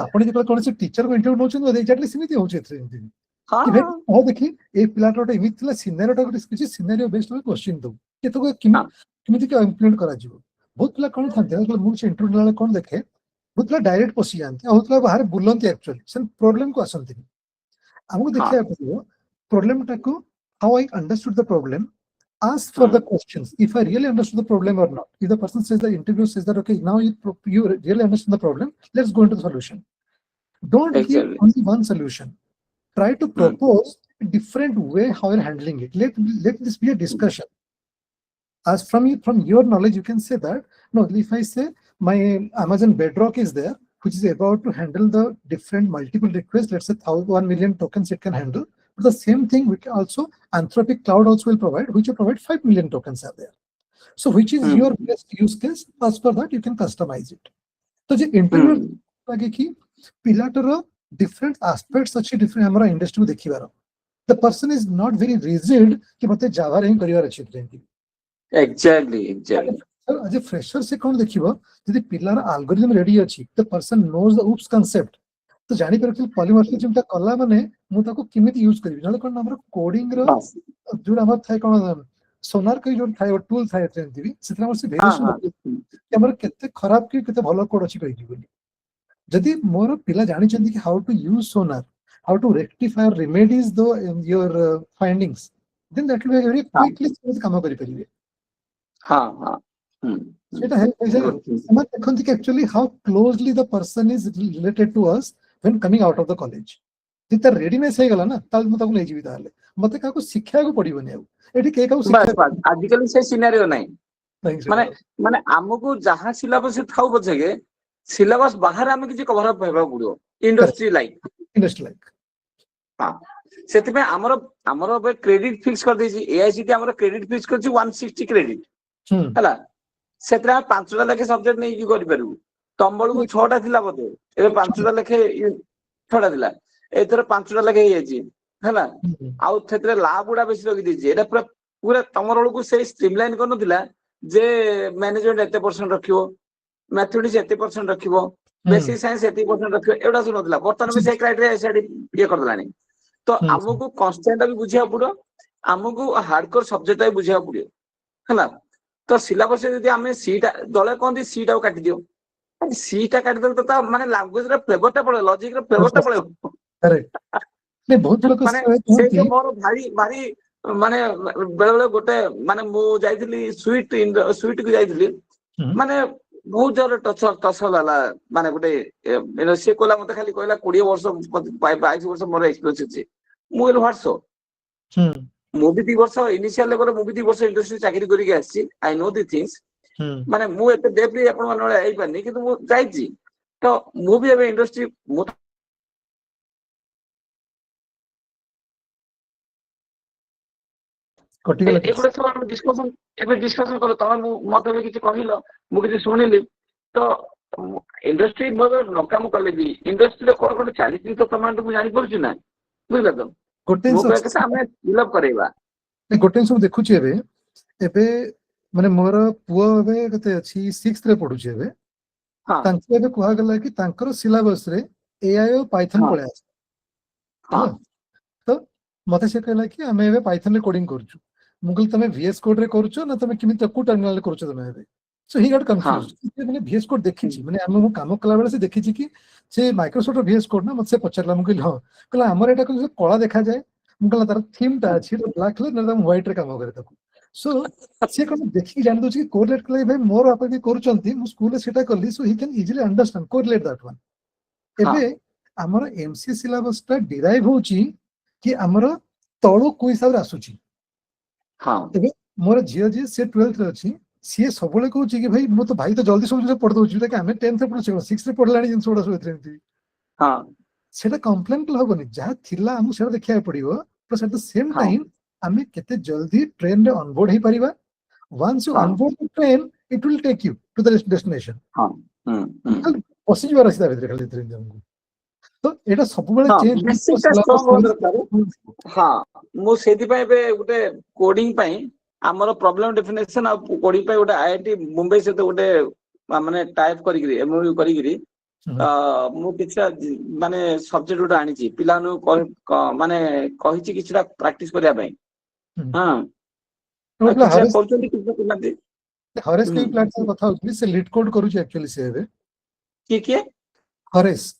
आपण जे कोन से टीचर को इंटरव्यू नोचन एक्जेक्टली सिमिति होचे एथरे हाँ देखी ए पिलाटा गोटे एमिति थिला सिनेरियो गोटे किछि सिनेरियो बेस्ड क्वेश्चन दो के तो किमिति के इम्प्लीमेंट करा जिवो बहुत पिला कोन थाते मतलब मु से इंटरव्यू ले कोन देखे होतला डायरेक्ट पसी जानते होतला बाहर बुलंती एक्चुअली से प्रॉब्लम को आसंती हमको देखिया पड़िबो प्रॉब्लम टाको how I understood the problem ask for the questions if I really understood the problem or not. If the person says, the interview says that okay, now you really understand the problem, let's go into the solution. Don't give only one solution. Try to propose a different way how you're handling it. Let this be a discussion. As from your knowledge, you can say that no, if I say my Amazon Bedrock is there, which is about to handle the different multiple requests, let's say 1 million tokens it can handle. But the same thing we can also Anthropic Cloud also will provide, which will provide 5 million tokens are there. So which is your best use case? As per that, you can customize it. So the interview lage ki pilator different aspects अच्छी different हमारा industry में देखी बारो. The person is not very rigid कि मते Java रे ही career अच्छी training. Exactly. As a fresher से कौन देखिबो यदि पिलार algorithm ready अछि, the person knows the oops concept. तो जानी पर कि पॉलीमॉर्फिज्म ता कला माने मु ताको किमिति यूज करिवि नले कोन हमर कोडिंग रो जो हमर थाय कोन सोनार के जो थाय टूल थाय ट्रेनिंग सेतरा हमर से वेरिएशन कि हमर केते खराब कि केते भलो कोड अछि कहि दिबो. जदि मोर पिला जानि चंदी कि how to use sonar, how to rectify or remedies your findings, then that will be very quickly काम करि परिबे. सेटा हेल्प होय जाय. हम देखन कि actually how closely the person is related to us when coming out of the college. जिता रेडीनेस हे गला ना ताल मु ताको ले जीवी ताले मते काको शिक्षा को पड़िबो नै. एठी के काको शिक्षा आजिकल से सिनेरियो नै माने हमको जहां सिलेबस थाउ बचेगे सिलेबस बाहर हम किछि कवर अप हेबा पड़ियो इंडस्ट्री लाइक हां सेति पे हमरो बे क्रेडिट फिक्स कर देछि एआईसीटी हमरो क्रेडिट फिक्स करछि 160 क्रेडिट हला सेतरा 5टा लेखे सब्जेक्ट नै करि परबु तंबळ को 6टा थिला बते ए 5टा लेखे 6टा थिला एथर 5टा लेखे हे जाछि हला आउ थेतरे लाभ उडा बेसी रखि देछि एटा पूरा तमर को से स्ट्रीमलाइन कर नथिला जे मैनेजमेंट एते परसेंट रखियो मैथमेटिक्स एते परसेंट रखियो बेसिक साइंस एते परसेंट रखियो एडा सुन नथिला बर्तन भी से क्राइटेरिया सेडी ये कर दलानी. तो हमको कांस्टेंट भी बुझिया पड़ो हमको हार्डकोर सब्जेक्ट भी बुझिया पड़ियो हला. तो सिलेबस यदि हमें सीटा दले कोन सीटा काटि दियो सीटा काटि दल तो माने लैंग्वेज रे फ्लेवरटा पड़े लॉजिक रे फ्लेवरटा पड़े करेक्ट ने बहुत लोग से तो मोर भारी माने बेले बेले गोटे माने मु जाइथिली स्वीट को जाइथिली माने बहुत जरे टच लाला माने गोटे से कोला मते खाली कहला 20 वर्ष 22 वर्ष मोर एक्सपीरियंस अछि मु एल व्हाट्सो मु भी 2 वर्ष इनिशियल लेवल मु भी 2 वर्ष इंडस्ट्री चाकरी करी आछि आई नो द थिंग्स माने मु एते डेपली आपण मन आई पानी किंतु मु जाइछि तो मु भी एबे इंडस्ट्री मु एगुडा सब डिस्कशन करो तमे मत भी किसी कहलो मु किसी सुनिली तो इंडस्ट्री मगर नकाम कले भी इंडस्ट्री कोन कोन 40 तो कमांड को जानि परछु ना बुझला तो गोटे मु कहके सामने फिलअप करेबा गोटे सब देखुची एबे माने मोर पुओ एबे कते अछि 6th रे पढुची एबे तांके एबे कुहा गला कि तांकर सिलेबस रे एआई और पाइथन पळे आछ. हां तो मते से कहला कि हमें एबे पाइथन रे कोडिंग करछु मुगल तमे VS कोड रे करछु ना तमे किमि तकु टर्मिनल रे करछु तमे एबे. सो ही गॉट कंफ्यूज्ड मैंने VS कोड देखिछि माने हम काम कला बेले से देखिछि कि से माइक्रोसॉफ्ट VS कोड ना मते पचरला मु कहली हां कहला हमर एटा को कला देखा जाय मु कहला तार थीम टा अछि तो ब्लैक कलर ना व्हाइट रे काम करे तकु. सो से कोन देखि जानि दोछि कि कोरिलेट कले भाई मोर आपा भी करचंती मु स्कूल रे सेटा करली so he can easily understand correlate that one. एबे हमर एमसी सिलेबस टा डिराइव होछि कि हमर तळो कोइ हिसाब रे आसुछि. हां एबे मोर जियो जी से 12th रे अछि सी सबले कहूँ कि भाई मो तो भाई तो जल्दी सब पढ़ दौर आम 10th पढ़े 6th पढ़ला जिन गुड़ा से कम्प्लेन कल हेनी जहाँ थिला आमको से देखा पड़ो plus at the same time आम केते जल्दी ट्रेन रे ऑनबोर्ड हो परिबा. Once you onboard the train it will take you to the destination. पसी जबार आसी भितर खाली ट्रेन हमको तो एटा सब बेले चेंज. हां मो सेति पय बे गुटे कोडिंग पय हमर प्रॉब्लम डेफिनेशन आ कोडिंग पय गुटे आईआईटी मुंबई से तो गुटे माने टाइप करिगिरी एमओयू करिगिरी मु किछा माने सब्जेक्ट गुटे आनी छी पिला नु माने कहि छी किछरा प्रैक्टिस करिया पय. हां किछा करचोली किछा करनाते हरेस के प्लेटफॉर्म कथा होछि से लीड कोड करू छी एक्चुअली से एबे किए हरेश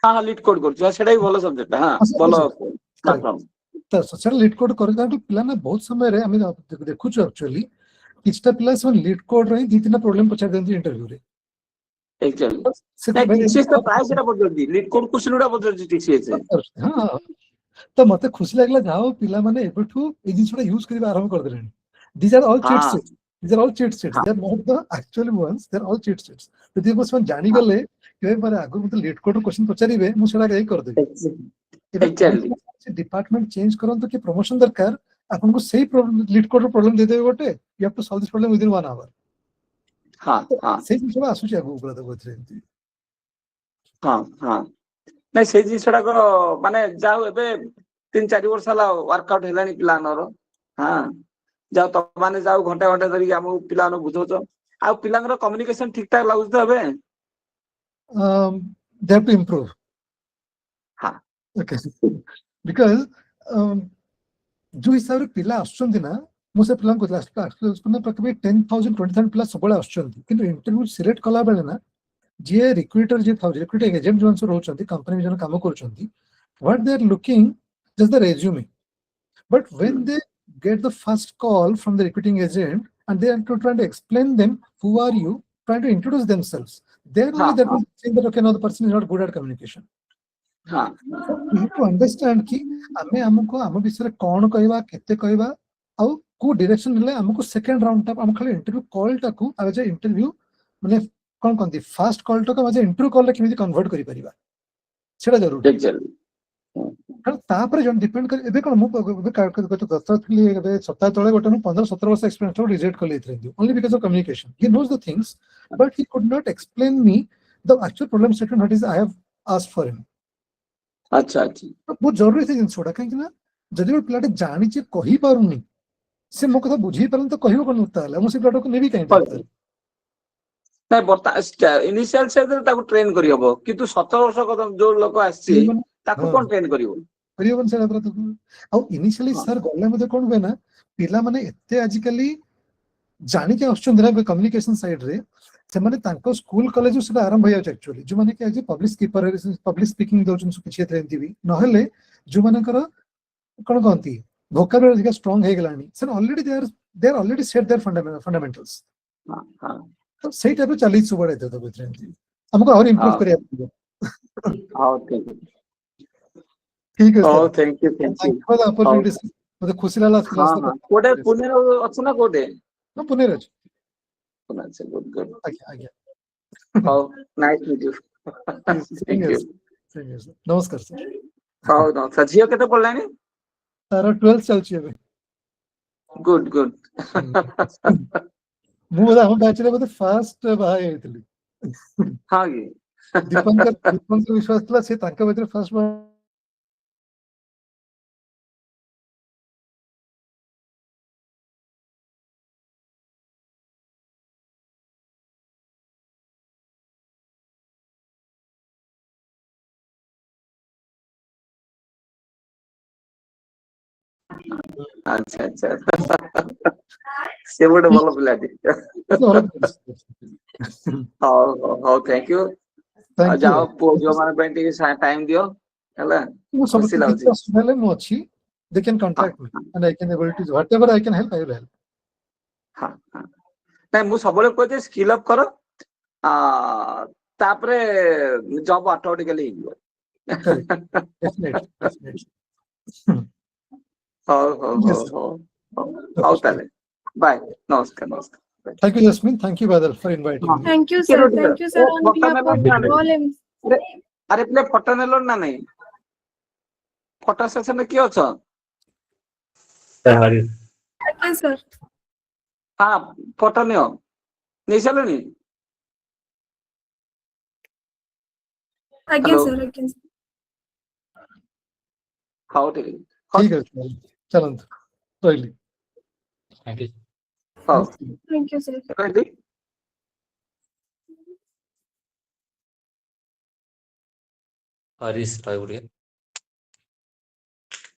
हाँ लीड कोड कर सेटा भी भलो सब्जेक्ट हाँ भलो प्लेटफॉर्म तो सोशल लीड कोड कर पिला ना बहुत समय रे हम देखुछु एक्चुअली किछटा पिला से लीड कोड रे दी तीन प्रॉब्लम पचार देंती इंटरव्यू रे एक्चुअली नहीं टीसीएस तो प्राय सेटा बदलती लीड कोड क्वेश्चन गुडा बदलती टीसीएस हां तो मते खुशी लागला जाओ पिला माने एबठू ए जिनसटा यूज करिबा आरंभ कर देलेनी these are all cheat हाँ sheets these are all cheat sheets they are not the actual ones they are all cheat sheets ଯଦି ବସ ଜାଣି ଗଲେ କେବେ ପରେ ଆଗରୁ ମତେ ଲିଟ୍ କୋଡ୍ କ୍वेଶ୍ଚନ ପଚାରିବେ ମୁଁ ସେଟା ଯାଇ କରିଦେବି एक्चुअली डिपार्टमेंट चेंज करंतु कि प्रमोशन दरकार आपनको सही लीड कोड प्रॉब्लम दे देबे गोटे you have to solve this problem within 1 hour हाँ हाँ सही जिनिस आसुची आगु उपलब्ध कोथरे हाँ हाँ नहीं से जिनसटा को माने जाओ एबे 3-4 वर्ष हला वर्कआउट हेलानी पिलानर हाँ जाओ तो माने जाओ घंटा घंटा धरी हम पिलानो बुझोचो आ पिलांगर कम्युनिकेशन ठीक ठाक लागु तो हबे they have to improve हाँ okay because जो हिसाब रे पिला आछंती ना मो से पिला को लास्ट ना प्रकबे 10000 20000 पिला सबले आछंती किंतु इंटरव्यू सिलेक्ट कला बेले ना जे रिक्रूटर जे था रिक्रूटिंग एजेंट जो आंसर होचंती कंपनी जन काम करचंती what they are looking just the resume but when they get the first call from the recruiting agent and they are trying to explain them who are you trying to introduce themselves then only that will saying that okay now the person is not good at communication हाँ you need to understand कि आमे हमको आम विषय कौन कहबा केते कहबा आ को डायरेक्शन ले हमको सेकंड राउंड टा हम खाली इंटरव्यू कॉल टा को आज इंटरव्यू माने कोन कोन फर्स्ट कॉल टा को आज इंटरव्यू कॉल ले केमिति कन्वर्ट करि परिबा सेटा जरूरी एक्चुअली तापर जन डिपेंड कर एबे कोन मु गत दस्ता थली एबे सप्ताह तळे गोटे 15-17 वर्ष एक्सपीरियंस तो रिजेक्ट कर लेथरे only because of communication he knows the things but he could not explain me the actual problem statement what is I have asked for him अच्छा अच्छा तो बहुत जरूरी से जिनसोडा काहे ना जदि पिलाटे जानि जे कहि पारुनी से मो कथा बुझी परन तो कहियो कोन उताले मो से पिलाटा को नेबी काहे नहीं बर्ता इनिशियल स्टेज रे ताको ट्रेन करि हबो किंतु 17 वर्ष का जो लोक आसी ताको कोन ट्रेन करिवो परिबन से तो आ इनिशियली सर गले मते कोन होय ना पिला माने एते आजिकली जानि के ऑप्शन देना कम्युनिकेशन साइड रे से माने तांको स्कूल कॉलेज से आरंभ होय एक्चुअली जो माने के आज पब्लिक स्पीकर पब्लिक स्पीकिंग दोचन किछि एते एंती भी नहले जो माने कर कोन कहंती वोकैबुलरी अधिक स्ट्रांग हे गलानी sir already they are already set their fundamentals हां हां तो सही टाइप चली सुबड़े थे तो बितरे हमको और इंप्रूव करिया हां ठीक है ठीक है sir oh thank you for the opportunity मुझे खुशी लागला क्लास हां हां कोडे पुणे अछि ना कोडे ना पुणे रे पुणे से गुड गुड आज्ञा how nice meet you thank you नमस्कार सर हाउ ना सजियो केते पढलानी तारा 12 चलची अबे गुड गुड मु हम बैच रे बते फर्स्ट भाई हेतली हां ये दीपंकर विश्वास थला से ताका बेतरे फर्स्ट अच्छा अच्छा से बड़े भलो पिलाटी हां हां थैंक यू जाओ जो माने पेंटी टाइम दियो हला मु सब खुशी लाउची पहले मु अछि they can contact me and I can able to whatever I can help I will help हां हां नहीं मु सबले कहते स्किल अप करो तापरे जॉब ऑटोमेटिकली डेफिनेटली हो ताले बाय नमस्कार नमस्कार Thank you, Jasmine. Thank you, Badal, for inviting me. Thank you, sir. Thank you, sir. On behalf of all अरे प्ले फोटो नेलो ना नहीं फोटो सेशन में कियो छ Yes, sir. हां फोटो नियो नहीं चलनी Again, sir. Again. हाउ ठीक ठीक है चलन रोइली थैंक यू हां Thank you, sir. कहली हरीश राय बोलिए